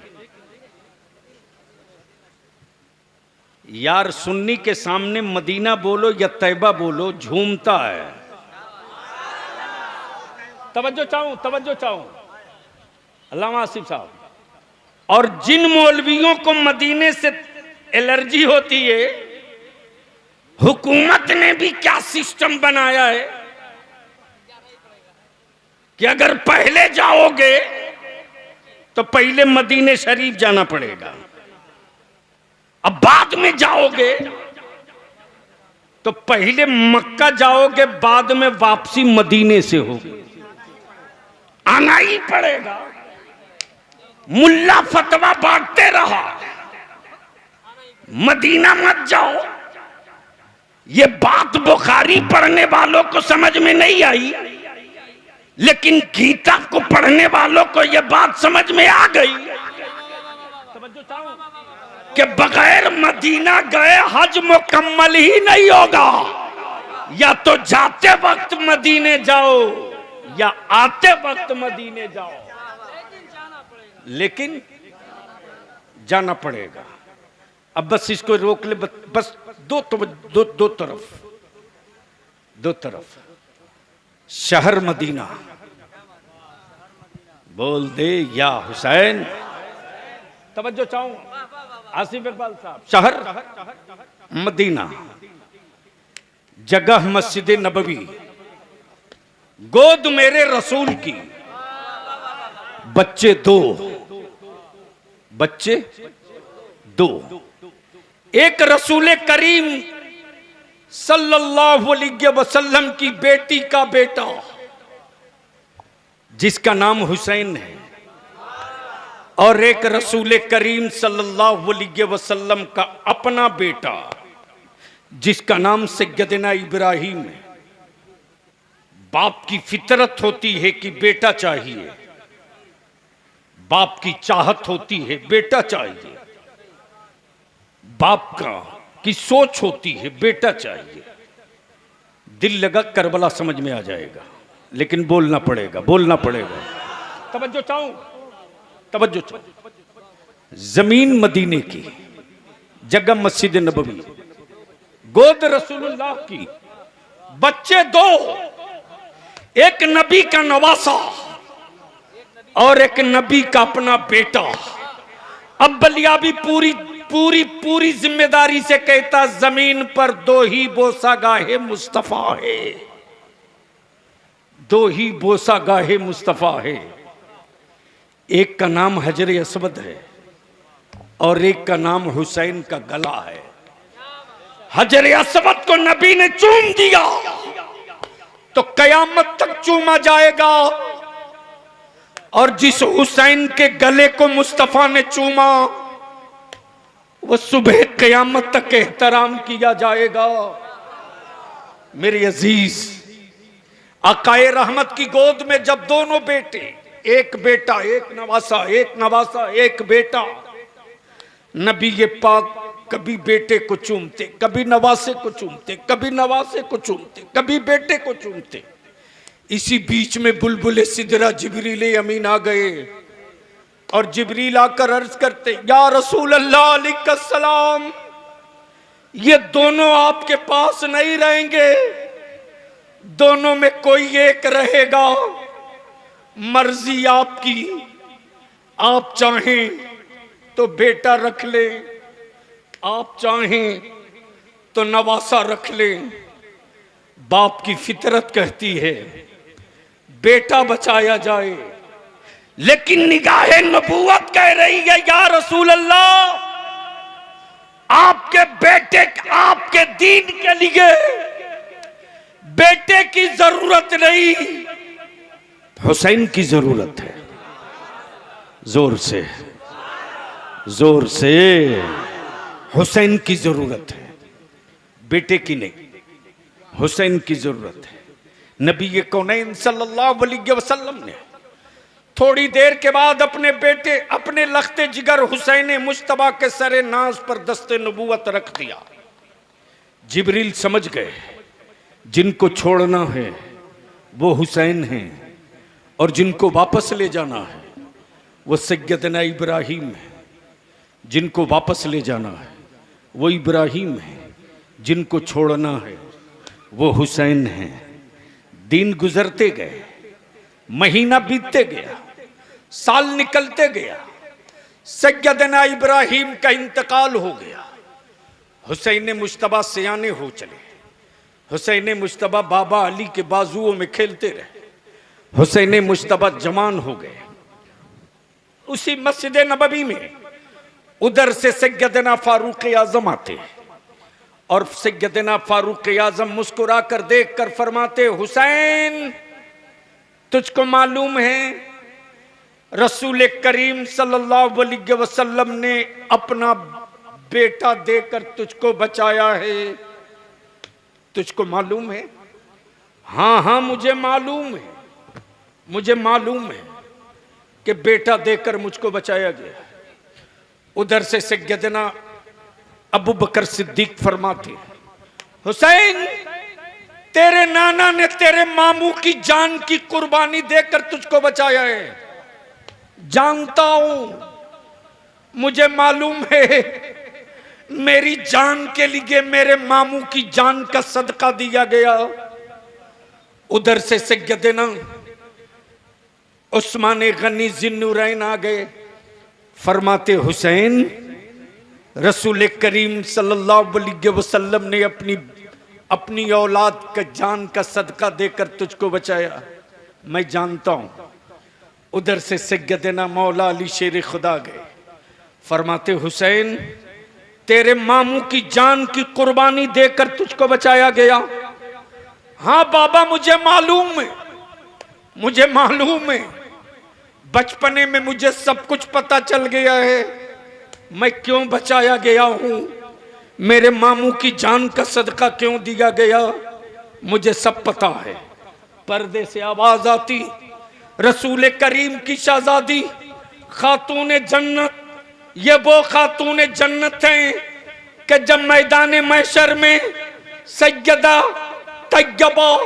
यार सुन्नी के सामने मदीना बोलो या तैबा बोलो, झूमता है। तवज्जो चाहूं, तवज्जो चाहूं। अल्लामा आसिफ साहब, और जिन मौलवियों को मदीने से एलर्जी होती है, हुकूमत ने भी क्या सिस्टम बनाया है कि अगर पहले जाओगे तो पहले मदीने शरीफ जाना पड़ेगा, अब बाद में जाओगे तो पहले मक्का जाओगे, बाद में वापसी मदीने से होगी। आना ही पड़ेगा। मुल्ला फतवा बांटते रहा, मदीना मत जाओ। ये बात बुखारी पढ़ने वालों को समझ में नहीं आई, लेकिन गीता को पढ़ने वालों को यह बात समझ में आ गई कि बगैर मदीना गए हज मुकम्मल ही नहीं होगा। या तो जाते वक्त मदीने जाओ या आते वक्त मदीने जाओ, लेकिन जाना पड़ेगा। अब बस इसको रोक ले, बस दो तरफ शहर मदीना बोल दे या हुसैन। तवज्जो चाहूं आसिफ इकबाल साहब। शहर मदीना, जगह मस्जिद नबवी, गोद मेरे रसूल की, बच्चे 2, एक रसूल करीम सल्लल्लाहु अलैहि वसल्लम की बेटी का बेटा जिसका नाम हुसैन है, और एक रसूल करीम सल्लल्लाहु अलैहि वसल्लम का अपना बेटा जिसका नाम सैयदना इब्राहिम है। बाप की फितरत होती है कि बेटा चाहिए, बाप की चाहत होती है बेटा चाहिए, बाप की सोच होती है बेटा चाहिए। दिल लगा करबला समझ में आ जाएगा, लेकिन बोलना पड़ेगा, बोलना पड़ेगा। तवज्जो चाहूं, तवज्जो चाहूं। जमीन मदीने की, जगह मस्जिद नबवी, गोद रसूलुल्लाह की, बच्चे दो, एक नबी का नवासा और एक नबी का अपना बेटा। अब बलियाबी पूरी पूरी पूरी जिम्मेदारी से कहता, जमीन पर दो ही बोसा गाहे मुस्तफा है, दो ही बोसा गाहे मुस्तफा है। एक का नाम हजर असवद है और एक का नाम हुसैन का गला है। हजर असवद को नबी ने चूम दिया तो कयामत तक चूमा जाएगा, और जिस हुसैन के गले को मुस्तफा ने चूमा वो सुबह कयामत तक एहतराम किया जाएगा। मेरे अजीज, आकाए रहमत की गोद में जब दोनों बेटे, एक बेटा एक नवासा, एक नवासा एक बेटा, नबी ये पाक कभी बेटे को चूमते, कभी नवासे को चूमते, कभी नवासे को चूमते, कभी बेटे को चूमते। इसी बीच में बुलबुल सिदरा जिब्रील अमीन आ गए और जिब्रील आकर अर्ज करते, या रसूल अल्लाह अलैहिस्सलाम, ये दोनों आपके पास नहीं रहेंगे, दोनों में कोई एक रहेगा, मर्जी आपकी। आप चाहें तो बेटा रख लें, आप चाहें तो नवासा रख लें। बाप की फितरत कहती है बेटा बचाया जाए, लेकिन निगाहे नबूवत कह रही है, या रसूल अल्लाह, आपके बेटे, आपके दीन के लिए बेटे की जरूरत नहीं, हुसैन की जरूरत है। जोर से, जोर से, हुसैन की जरूरत है, बेटे की नहीं, हुसैन की जरूरत है। नबी कौनैन सल्लल्लाहु अलैहि वसल्लम ने थोड़ी देर के बाद अपने बेटे, अपने लख्ते जिगर हुसैन मुश्तबा के सरे नाज पर दस्ते नबूवत रख दिया। जिब्रील समझ गए जिनको छोड़ना है वो हुसैन हैं, और जिनको वापस ले जाना है वो सैयदना इब्राहिम है। जिनको वापस ले जाना है वो इब्राहिम है, जिनको छोड़ना है वो हुसैन है। दिन गुजरते गए, महीना बीतते गया, साल निकलते गया, सैयदना इब्राहिम का इंतकाल हो गया। हुसैन मुश्तबा सियाने हो चले, हुसैन मुश्तबा बाबा अली के बाजुओं में खेलते रहे, हुसैन मुश्तबा जवान हो गए। उसी मस्जिद नबवी में उधर से सैयदना फारूक आजम आते और सैयदना फारूक आजम मुस्कुरा कर देख कर फरमाते, हुसैन तुझको मालूम है रसूल करीम सल्लल्लाहु अलैहि वसल्लम ने अपना बेटा देकर तुझको बचाया है, तुझको मालूम है? हाँ हाँ मुझे मालूम है, मुझे मालूम है कि बेटा देकर मुझको बचाया गया। उधर से सैयदना अबू बकर सिद्दीक फरमाते, हुसैन तेरे नाना ने तेरे मामू की जान की कुर्बानी देकर तुझको बचाया है। जानता हूं, मुझे मालूम है, मेरी जान के लिए मेरे मामू की जान का सदका दिया गया। उधर से सैयदना उस्मान गनी जिन्नुरैन आ गए, फरमाते हुसैन रसूल करीम सल्लल्लाहु अलैहि वसल्लम ने अपनी औलाद का जान का सदका देकर तुझको बचाया। मैं जानता हूं। उधर से सैयदना मौला अली शेर खुदा गए, फरमाते हुसैन तेरे मामू की जान की कुर्बानी देकर तुझको बचाया गया। हाँ बाबा, मुझे मालूम है, मुझे मालूम है, बचपने में मुझे सब कुछ पता चल गया है मैं क्यों बचाया गया हूं, मेरे मामू की जान का सदका क्यों दिया गया, मुझे सब पता है। पर्दे से आवाज आती, रसूल करीम की शहजादी खातून जन्नत, ये वो खातून जन्नत हैं कि जब मैदान महशर में सैयदा तैयबा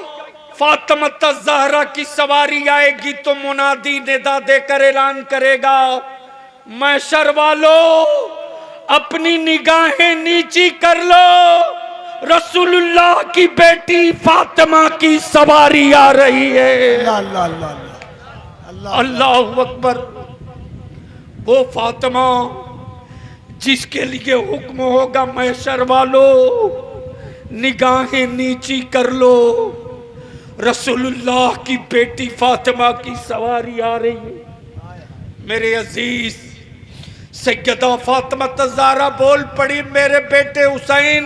फातिमा ज़हरा की सवारी आएगी तो मुनादी निदा देकर ऐलान करेगा, महशर वालों अपनी निगाहें नीची कर लो, रसूलुल्लाह की बेटी फातिमा की सवारी आ रही है। अल्लाह अकबर। वो फातिमा जिसके लिए हुक्म होगा, महशर वालों निगाहें नीची कर लो, रसूलुल्लाह की बेटी फातिमा की सवारी आ रही है। मेरे अजीज, सैयदा फातिमा ज़हरा बोल पड़ी, मेरे बेटे हुसैन,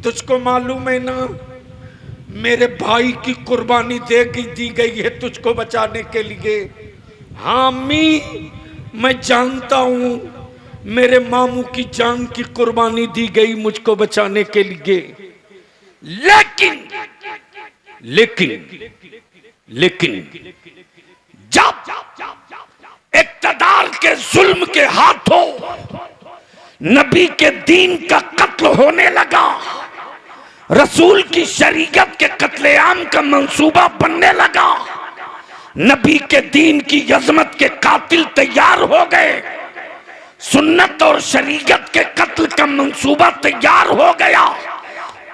तुझको मालूम है ना मेरे भाई की कुर्बानी दी गई है तुझको बचाने के लिए। हाँ अम्मी, मैं जानता हूं मेरे मामू की जान की कुर्बानी दी गई मुझको बचाने के लिए, लेकिन लेकिन लेकिन जब इक़्तिदार के जुल्म के हाथों नबी के दीन का कत्ल होने लगा, रसूल की शरीयत के कत्लेआम का मंसूबा बनने लगा, नबी के दीन की अजमत के कातिल तैयार हो गए, सुन्नत और शरीयत के कत्ल का मंसूबा तैयार हो गया,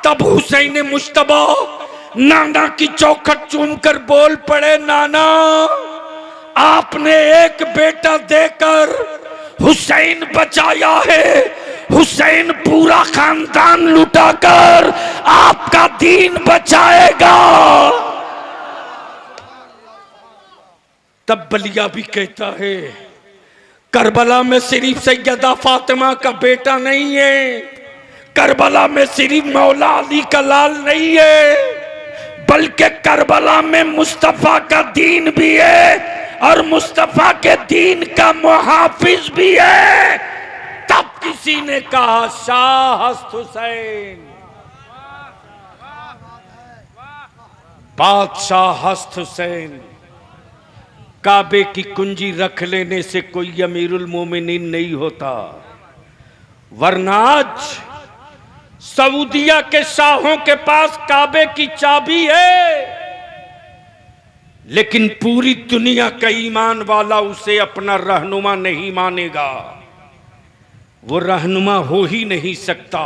तब हुसैन मुश्तबा नाना की चौखट चूमकर बोल पड़े, नाना आपने एक बेटा देकर हुसैन बचाया है, हुसैन पूरा खानदान लुटाकर आपका दीन बचाएगा। तब बलिया भी कहता है, करबला में सिर्फ सैयदा फातिमा का बेटा नहीं है, करबला में सिर्फ मौला अली का लाल नहीं है, बल्कि करबला में मुस्तफा का दीन भी है और मुस्तफा के दीन का मुहाफिज भी है। तब किसी ने कहा, शाह हस्त हुसैन, बादशाह हस्त हुसैन, काबे की कुंजी रख लेने से कोई अमीरुल मोमिनीन नहीं होता, वरना आज सऊदिया के शाहों के पास काबे की चाबी है, लेकिन पूरी दुनिया का ईमान वाला उसे अपना रहनुमा नहीं मानेगा। वो रहनुमा हो ही नहीं सकता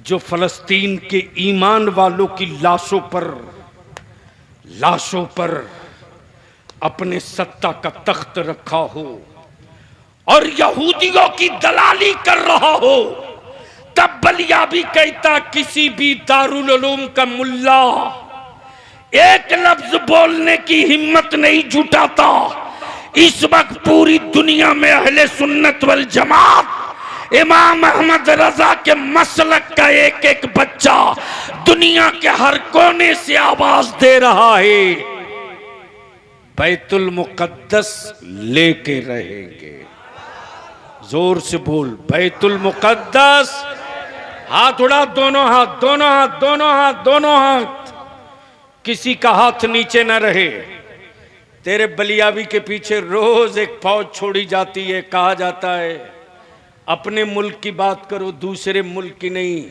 जो फलस्तीन के ईमान वालों की लाशों पर अपने सत्ता का तख्त रखा हो और यहूदियों की दलाली कर रहा हो। तब बलिया भी कहता, किसी भी दारुल उलूम का मुल्ला एक लफ्ज बोलने की हिम्मत नहीं जुटाता। इस वक्त पूरी दुनिया में अहले सुन्नत वल जमात, इमाम अहमद रजा के मसलक का एक एक बच्चा दुनिया के हर कोने से आवाज दे रहा है, बैतुल मुकद्दस लेके रहेंगे। जोर से बोल, बैतुल मुकद्दस। हाथ उड़ा, दोनों हाथ, दोनों हाथ, दोनों हाथ, दोनों हाथ, किसी का हाथ नीचे न रहे। तेरे बलियावी के पीछे रोज एक फौज छोड़ी जाती है, कहा जाता है अपने मुल्क की बात करो, दूसरे मुल्क की नहीं।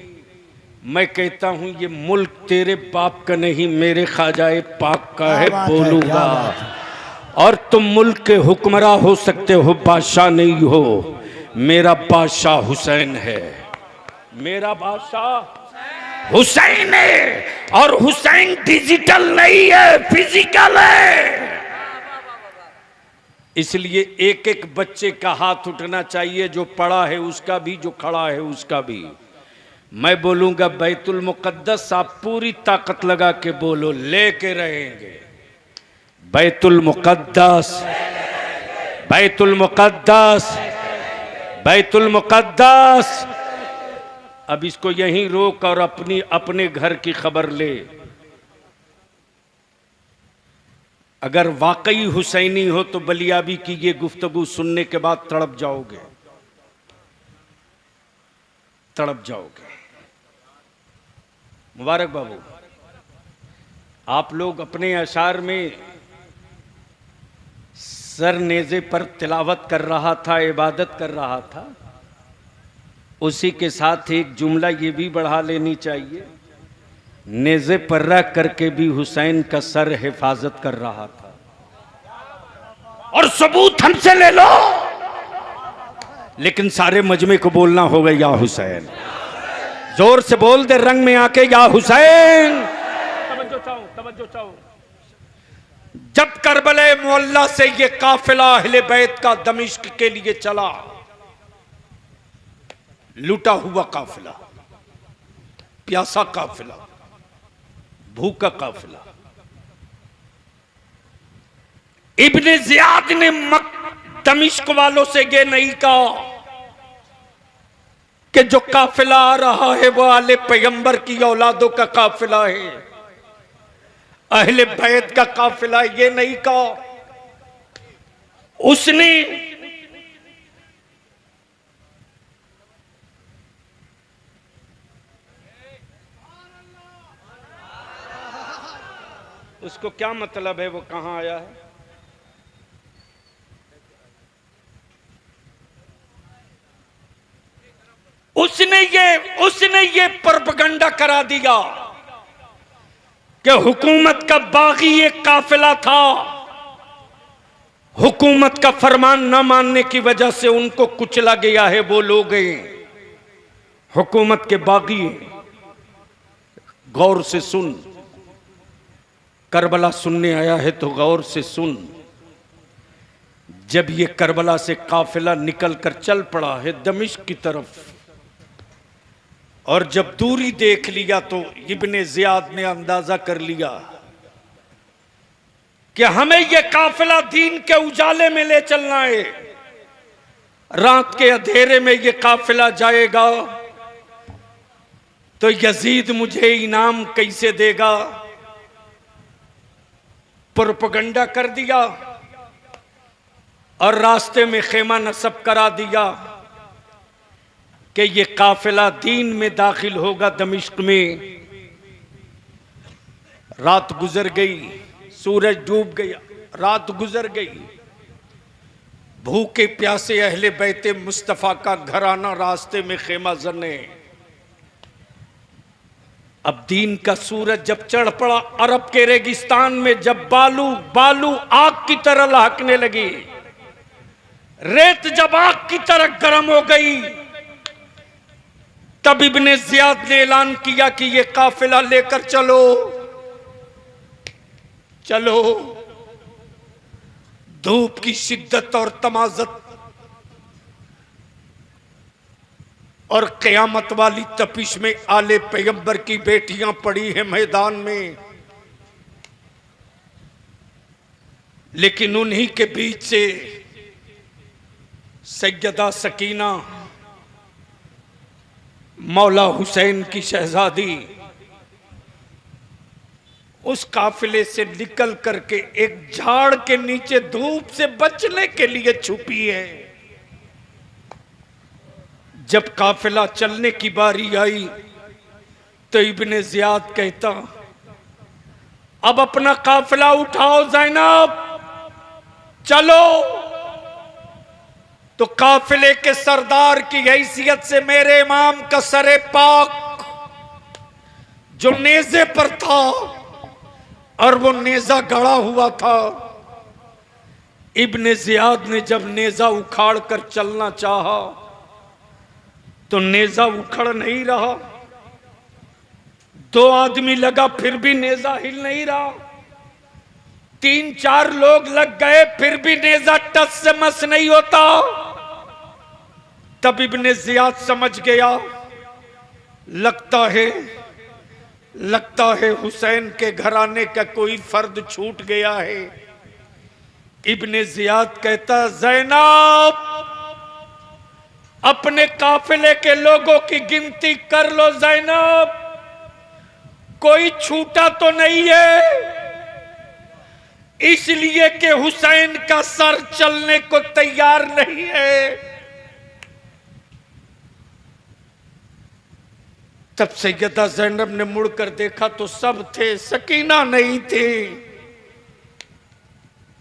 मैं कहता हूं ये मुल्क तेरे बाप का नहीं, मेरे ख्वाजाए पाक का है, बोलूंगा। और तुम मुल्क के हुक्मरां हो सकते हो, बादशाह नहीं हो। मेरा बादशाह हुसैन है, मेरा बादशाह हुसैन है, और हुसैन डिजिटल नहीं है, फिजिकल है। इसलिए एक एक बच्चे का हाथ उठना चाहिए, जो पड़ा है उसका भी, जो खड़ा है उसका भी। मैं बोलूंगा बैतुल मुकद्दस, आप पूरी ताकत लगा के बोलो, लेके रहेंगे। बैतुल मुकद्दस, बैतुल मुकद्दस, बैतुल मुकद्दस। अब इसको यहीं रोक और अपने घर की खबर ले। अगर वाकई हुसैनी हो तो बलियाबी की ये गुफ्तगू सुनने के बाद तड़प जाओगे, तड़प जाओगे। मुबारक बाबू, आप लोग अपने अशार में सर नेज़े पर तिलावत कर रहा था, इबादत कर रहा था, उसी के साथ एक जुमला ये भी बढ़ा लेनी चाहिए, नेज़े पर रख करके भी हुसैन का सर हिफाजत कर रहा था। और सबूत हमसे ले लो, लेकिन सारे मजमे को बोलना होगा या हुसैन। जोर से बोल दे रंग में आके या हुसैन। तवज्जो चाहो, तवज्जो चाहो। जब करबला मुअल्ला से ये काफिला अहले बैत का दमिश्क के लिए चला, लूटा हुआ काफिला, प्यासा काफिला, भूखा काफिला, इब्ने जियाद ने दमिश्क वालों से ये नहीं कहा कि जो काफिला आ रहा है वो आले पैगंबर की औलादों का काफिला है, अहले बैत का काफिला, ये नहीं कहा। उसने उसको क्या मतलब है, वो कहां आया है? उसने ये प्रोपेगेंडा करा दिया कि हुकूमत का बागी एक काफिला था, हुकूमत का फरमान न मानने की वजह से उनको कुचला गया है, वो लोग हैं हुकूमत के बागी। गौर से सुन, करबला सुनने आया है तो गौर से सुन। जब ये करबला से काफिला निकल कर चल पड़ा है दमिश्क की तरफ, और जब दूरी देख लिया तो इब्ने जियाद ने अंदाजा कर लिया कि हमें यह काफिला दीन के उजाले में ले चलना है। रात के अंधेरे में यह काफिला जाएगा तो यजीद मुझे इनाम कैसे देगा। प्रोपेगेंडा कर दिया और रास्ते में खेमा नस्ब करा दिया कि ये काफिला दीन में दाखिल होगा दमिश्क में। रात गुजर गई, सूरज डूब गया, रात गुजर गई। भूखे प्यासे अहले बैते मुस्तफा का घराना रास्ते में खेमा जने। अब दीन का सूरज जब चढ़ पड़ा अरब के रेगिस्तान में, जब बालू आग की तरह लहकने लगी, रेत जब आग की तरह गर्म हो गई, तब इब्ने जियाद ने ऐलान किया कि ये काफिला लेकर चलो, चलो। धूप की शिद्दत और तमाजत और क़यामत वाली तपिश में आले पैगंबर की बेटियां पड़ी हैं मैदान में, लेकिन उन्हीं के बीच से सैयदा सकीना मौला हुसैन की शहजादी उस काफिले से निकल करके एक झाड़ के नीचे धूप से बचने के लिए छुपी है। जब काफिला चलने की बारी आई तो इब्ने जियाद कहता, अब अपना काफिला उठाओ ज़ैनब, चलो। तो काफिले के सरदार की हैसियत से मेरे इमाम का सरे पाक जो नेज़े पर था, और वो नेज़ा गड़ा हुआ था, इब्ने जियाद ने जब नेज़ा उखाड़ कर चलना चाहा तो नेज़ा उखड़ नहीं रहा। 2 आदमी लगा फिर भी नेज़ा हिल नहीं रहा। 3-4 लोग लग गए फिर भी नेज़ा टस से मस नहीं होता। तब इब्ने जियाद समझ गया, लगता है हुसैन के घराने का कोई फर्द छूट गया है। इब्ने जियाद कहता, ज़ैनब अपने काफिले के लोगों की गिनती कर लो ज़ैनब, कोई छूटा तो नहीं है, इसलिए कि हुसैन का सर चलने को तैयार नहीं है। तब सैयदा ज़ैनब ने मुड़कर देखा तो सब थे, सकीना नहीं थी।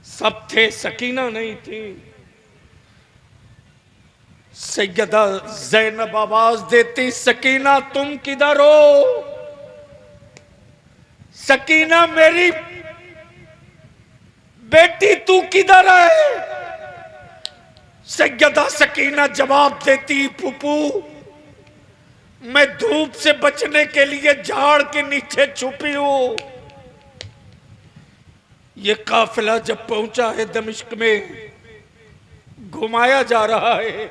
सब थे, सकीना नहीं थी। सैयदा ज़ैनब आवाज देती, सकीना तुम किधर हो? सकीना मेरी बेटी तू किधर है? सैयदा सकीना जवाब देती, फूफू मैं धूप से बचने के लिए झाड़ के नीचे छुपी हूं। ये काफिला जब पहुंचा है दमिश्क में, घुमाया जा रहा है,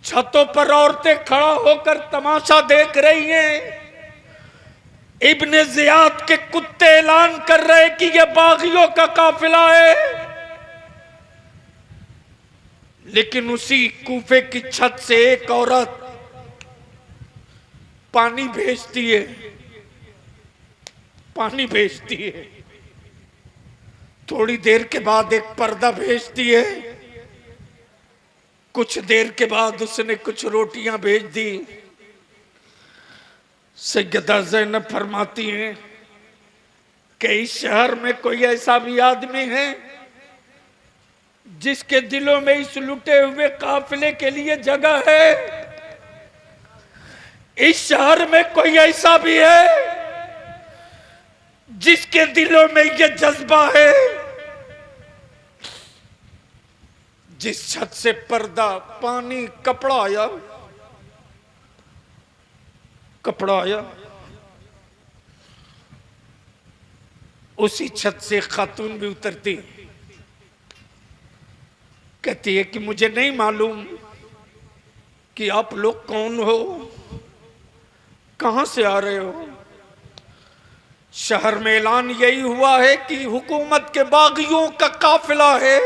छतों पर औरतें खड़ा होकर तमाशा देख रही हैं। इब्ने जियाद के कुत्ते ऐलान कर रहे कि यह बागियों का काफिला है। लेकिन उसी कूफे की छत से एक औरत पानी भेजती है, पानी भेजती है। थोड़ी देर के बाद एक पर्दा भेजती है। कुछ देर के बाद उसने कुछ रोटियां भेज दी। सैयदा ज़ैनब फरमाती हैं कि इस शहर में कोई ऐसा भी आदमी है जिसके दिलों में इस लुटे हुए काफिले के लिए जगह है? इस शहर में कोई ऐसा भी है जिसके दिलों में यह जज्बा है? जिस छत से पर्दा, पानी, कपड़ा आया, कपड़ा आया, उसी छत से खातून भी उतरती, कहती है कि मुझे नहीं मालूम कि आप लोग कौन हो, कहां से आ रहे हो। शहर में ऐलान यही हुआ है कि हुकूमत के बागियों का काफिला है,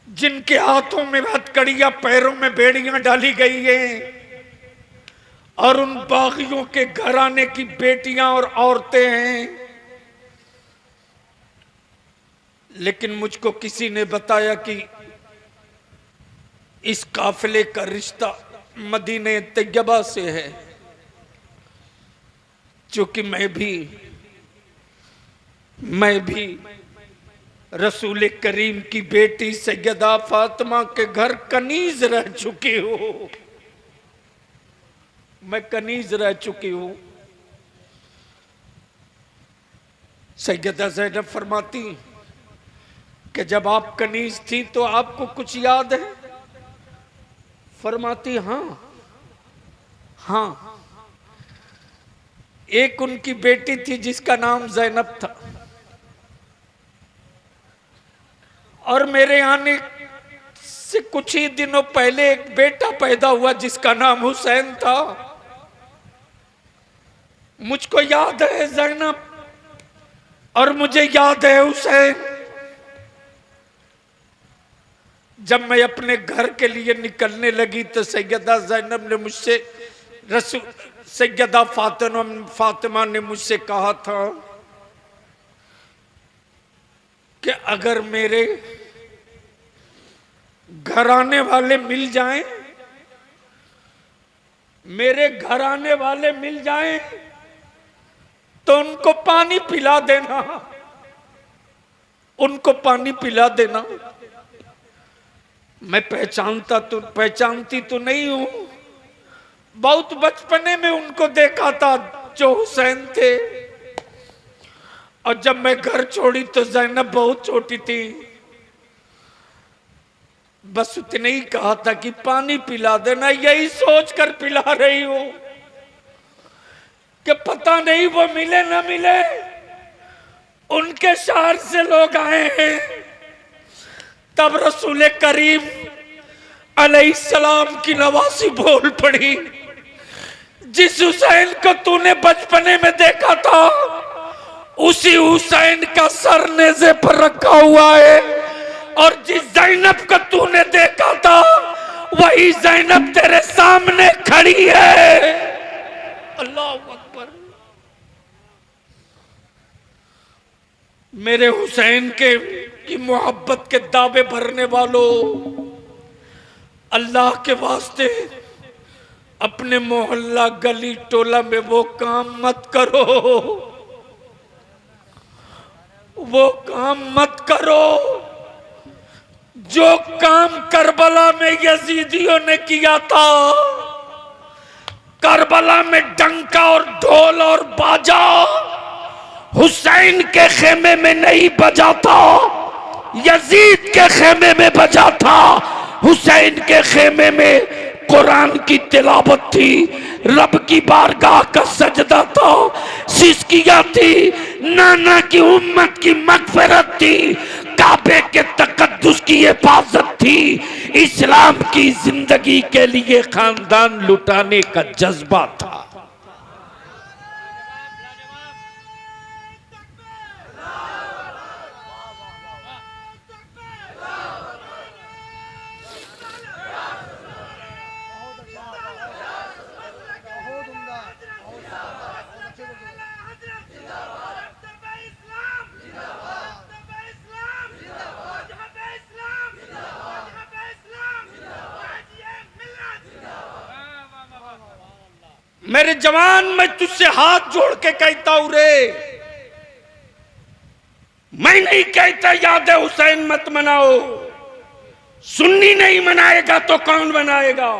जिनके हाथों में हथकड़ियां, पैरों में बेड़ियां डाली गई हैं, और उन बागियों के घराने की बेटियां और औरतें हैं। लेकिन मुझको किसी ने बताया कि इस काफिले का रिश्ता मदीने तैयबा से है, क्योंकि मैं भी रसूल करीम की बेटी सैयदा फातिमा के घर कनीज रह चुकी हूं। मैं कनीज रह चुकी हूं। सैयदा ज़ैनब फरमाती कि जब आप कनीज थी तो आपको कुछ याद है? फरमाती हाँ, एक उनकी बेटी थी जिसका नाम ज़ैनब था, और मेरे आने से कुछ ही दिनों पहले एक बेटा पैदा हुआ जिसका नाम हुसैन था। मुझको याद है ज़ैनब, और मुझे याद है हुसैन। जब मैं अपने घर के लिए निकलने लगी तो सैयदा ज़ैनब ने मुझसे, सैयदा फातिमा ने मुझसे कहा था कि अगर मेरे घराने वाले मिल जाएं, मेरे घराने वाले मिल जाएं तो उनको पानी पिला देना, उनको पानी पिला देना। मैं पहचानती तो नहीं हूं, बहुत बचपने में उनको देखा था जो हुसैन थे, और जब मैं घर छोड़ी तो ज़ैनब बहुत छोटी थी। बस उतने ही कहा था कि पानी पिला देना, यही सोचकर पिला रही हूं कि पता नहीं वो मिले ना मिले, उनके शहर से लोग आए हैं। तब रसूल करीम अलैहिस्सलाम की नवासी बोल पड़ी, जिस हुसैन को तूने बचपने में देखा था उसी हुसैन का सर नेज़े पर रखा हुआ है, और जिस ज़ैनब को तूने देखा था वही ज़ैनब तेरे सामने खड़ी है। अल्लाह अकबर। मेरे हुसैन के की मोहब्बत के दावे भरने वालों, अल्लाह के वास्ते अपने मोहल्ला गली टोला में वो काम मत करो, वो काम मत करो जो काम करबला में यजीदियों ने किया था। करबला में डंका और ढोल और बाजा हुसैन के खेमे में नहीं बजा था, यजीद के खेमे में बजा था। हुसैन के खेमे में कुरान की तिलावत थी, रब की बारगाह का सजदा था, सिसकियां थी, नाना की उम्मत की मगफिरत थी, काबे के तकद्दुस की हिफाजत थी, इस्लाम की जिंदगी के लिए खानदान लुटाने का जज्बा था। मेरे जवान, मैं तुझसे हाथ जोड़ के कहता हूं रे, मैं नहीं कहता याद हुसैन मत मनाओ। सुन्नी नहीं मनाएगा तो कौन मनाएगा?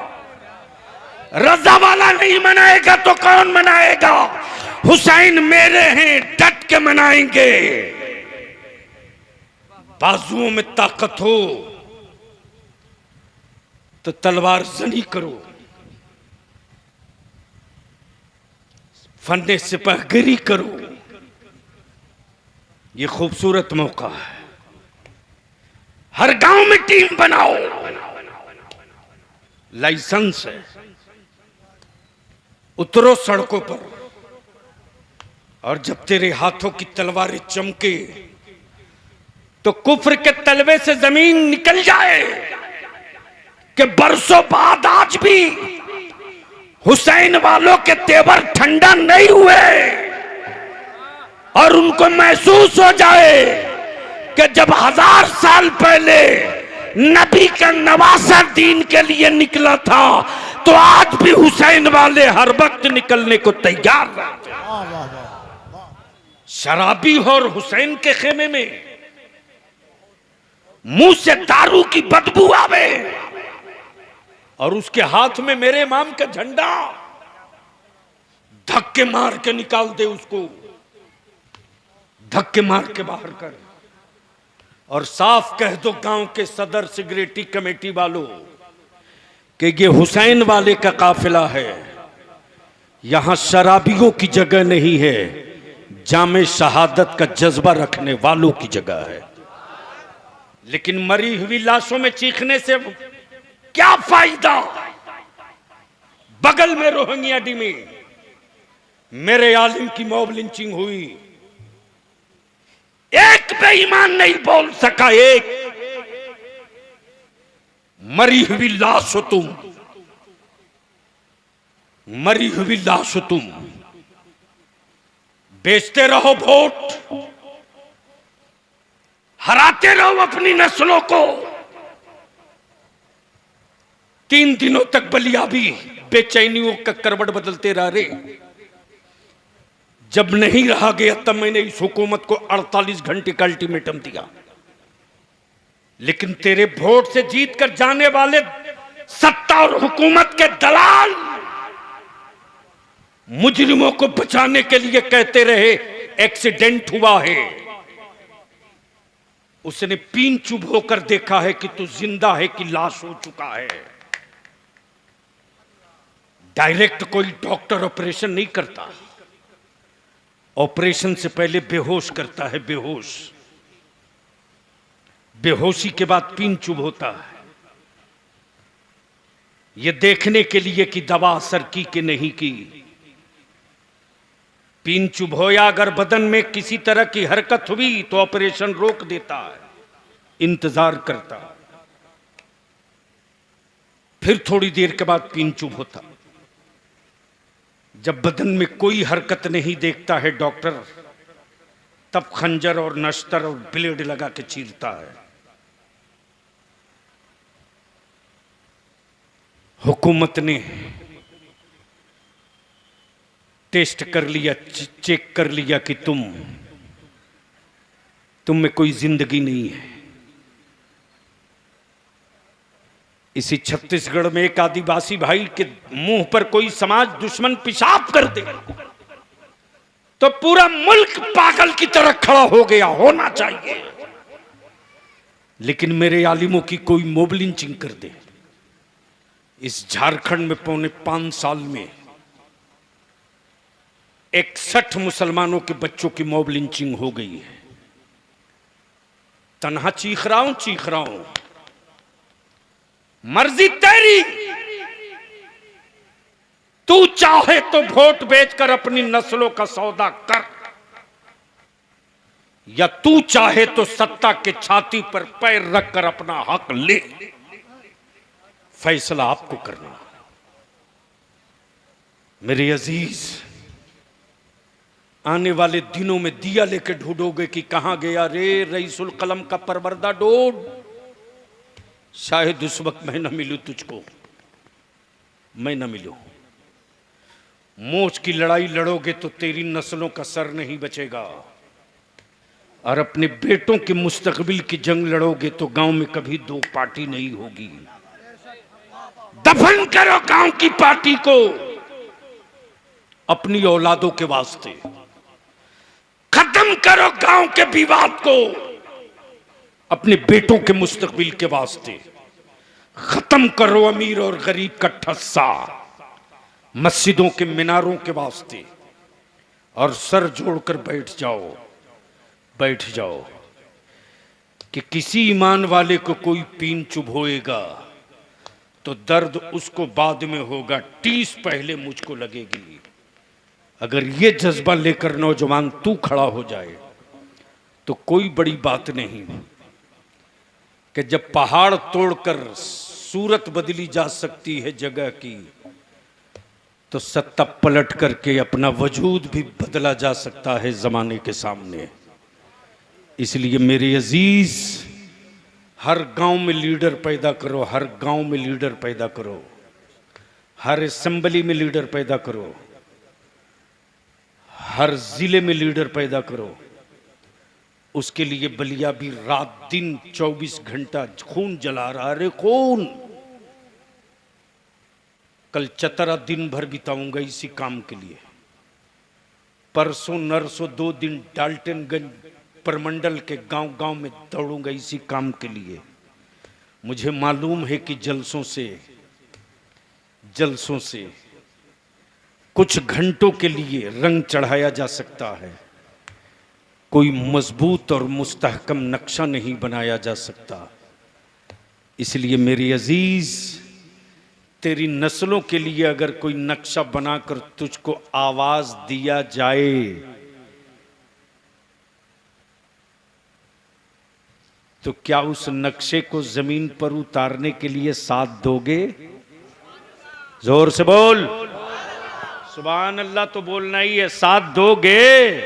रजा वाला नहीं मनाएगा तो कौन मनाएगा? हुसैन मेरे हैं, डट के मनाएंगे। बाजुओं में ताकत हो तो तलवार जनी करो, फन्ने सिपाहगिरी करो। ये खूबसूरत मौका है, हर गांव में टीम बनाओ, लाइसेंस है, उतरो सड़कों पर, और जब तेरे हाथों की तलवारें चमके तो कुफ्र के तलवे से जमीन निकल जाए कि बरसों बाद आज भी हुसैन वालों के तेवर ठंडा नहीं हुए, और उनको महसूस हो जाए कि जब 1000 साल पहले नबी का नवासा दीन के लिए निकला था तो आज भी हुसैन वाले हर वक्त निकलने को तैयार रहते हैं। शराबी और हुसैन के खेमे में मुंह से दारू की बदबू आवे और उसके हाथ में मेरे इमाम का झंडा, धक्के मार के निकाल दे, उसको धक्के मार के बाहर कर, और साफ कह दो गांव के सदर सिगरेटी कमेटी वालों कि ये हुसैन वाले का काफिला है, यहां शराबियों की जगह नहीं है, जामे शहादत का जज्बा रखने वालों की जगह है। लेकिन मरी हुई लाशों में चीखने से क्या फायदा? बगल में रोहिंग्याडी में मेरे आलिम की मॉब लिंचिंग हुई, एक बेईमान नहीं बोल सका, एक। मरी हुई लाश हो तुम, मरी हुई लाश हो तुम, बेचते रहो वोट, हराते रहो अपनी नस्लों को। 3 दिनों तक बलियाबी बेचैनियों का करवट बदलते रह रहे। जब नहीं रहा गया तब मैंने इस हुकूमत को 48 घंटे का अल्टीमेटम दिया, लेकिन तेरे वोट से जीत कर जाने वाले सत्ता और हुकूमत के दलाल मुजरिमों को बचाने के लिए कहते रहे एक्सीडेंट हुआ है। उसने पीन चुभ होकर देखा है कि तू जिंदा है कि लाश हो चुका है। डायरेक्ट कोई डॉक्टर ऑपरेशन नहीं करता, ऑपरेशन से पहले बेहोश करता है, बेहोश। बेहोशी के बाद पीन चुभ होता है, यह देखने के लिए कि दवा असर की कि नहीं की। पीन चुभ हो या अगर बदन में किसी तरह की हरकत हुई तो ऑपरेशन रोक देता है, इंतजार करता है। फिर थोड़ी देर के बाद पीन चुप होता। जब बदन में कोई हरकत नहीं देखता है डॉक्टर, तब खंजर और नश्तर और ब्लेड लगा के चीरता है। हुकूमत ने टेस्ट कर लिया, चेक कर लिया कि तुम में कोई जिंदगी नहीं है। इसी छत्तीसगढ़ में एक आदिवासी भाई के मुंह पर कोई समाज दुश्मन पेशाब कर दे तो पूरा मुल्क पागल की तरह खड़ा हो गया होना चाहिए, लेकिन मेरे आलिमों की कोई मोब लिंचिंग कर दे। इस झारखंड में पौने 5 साल में 61 मुसलमानों के बच्चों की मोब लिंचिंग हो गई है। तन्हा चीख रहा हूं, मर्जी तेरी। तू चाहे तो वोट बेचकर अपनी नस्लों का सौदा कर, या तू चाहे तो सत्ता के छाती पर पैर रखकर अपना हक ले। फैसला आपको करना। मेरे अजीज, आने वाले दिनों में दिया लेके ढूंढोगे कि कहां गया रे रईसुल कलम का परवरदा डोड। शायद उस वक्त मैं न मिलूं तुझको, मैं न मिलूं। मोच की लड़ाई लड़ोगे तो तेरी नस्लों का सर नहीं बचेगा, और अपने बेटों के मुस्तकबिल की जंग लड़ोगे तो गांव में कभी 2 पार्टी नहीं होगी। दफन करो गांव की पार्टी को अपनी औलादों के वास्ते। खत्म करो गांव के विवाद को अपने बेटों के मुस्तकबिल के वास्ते। खत्म करो अमीर और गरीब का ठस्सा मस्जिदों के मीनारों के वास्ते, और सर जोड़कर बैठ जाओ कि किसी ईमान वाले को कोई पीन चुभोएगा तो दर्द उसको बाद में होगा, टीस पहले मुझको लगेगी। अगर ये जज्बा लेकर नौजवान तू खड़ा हो जाए तो कोई बड़ी बात नहीं कि जब पहाड़ तोड़कर सूरत बदली जा सकती है जगह की, तो सत्ता पलट करके अपना वजूद भी बदला जा सकता है जमाने के सामने। इसलिए मेरे अजीज, हर गांव में लीडर पैदा करो, हर गांव में लीडर पैदा करो, हर असेंबली में लीडर पैदा करो, हर जिले में लीडर पैदा करो। उसके लिए बलिया भी रात दिन 24 घंटा खून जला रहा है। खून कल चतरा दिन भर बिताऊंगा इसी काम के लिए। परसों नरसों 2 दिन डाल्टनगंज प्रमंडल के गांव-गांव में दौड़ूंगा इसी काम के लिए। मुझे मालूम है कि जलसों से कुछ घंटों के लिए रंग चढ़ाया जा सकता है, कोई मजबूत और मुस्तहकम नक्शा नहीं बनाया जा सकता। इसलिए मेरी अजीज, तेरी नस्लों के लिए अगर कोई नक्शा बनाकर तुझको आवाज दिया जाए तो क्या उस नक्शे को जमीन पर उतारने के लिए साथ दोगे? जोर से बोल। सुभान अल्लाह तो बोलना ही है। साथ दोगे?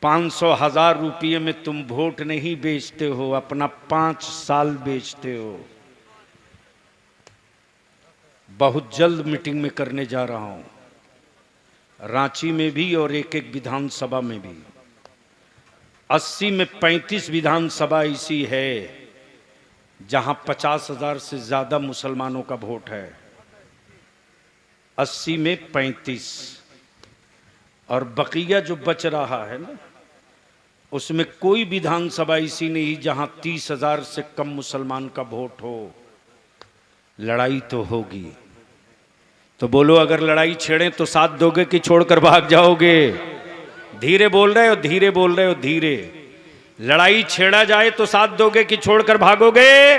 500,000 रुपये में तुम वोट नहीं बेचते हो, अपना 5 साल बेचते हो। बहुत जल्द मीटिंग में करने जा रहा हूं, रांची में भी और एक विधानसभा में भी। 80 में 35 विधानसभा ऐसी है जहां 50,000 से ज्यादा मुसलमानों का वोट है। 80 में 35, और बकिया जो बच रहा है ना, उसमें कोई विधानसभा ऐसी नहीं जहां 30,000 से कम मुसलमान का वोट हो। लड़ाई तो होगी। तो बोलो, अगर लड़ाई छेड़े तो साथ दोगे कि छोड़कर भाग जाओगे? धीरे बोल रहे हो, धीरे बोल रहे हो, धीरे। लड़ाई छेड़ा जाए तो साथ दोगे कि छोड़कर भागोगे?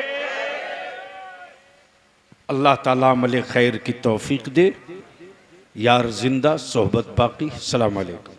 अल्लाह ताला अमल खैर की तौफीक दे। यार जिंदा, सोहबत बाकी। अस्सलाम वालेकुम।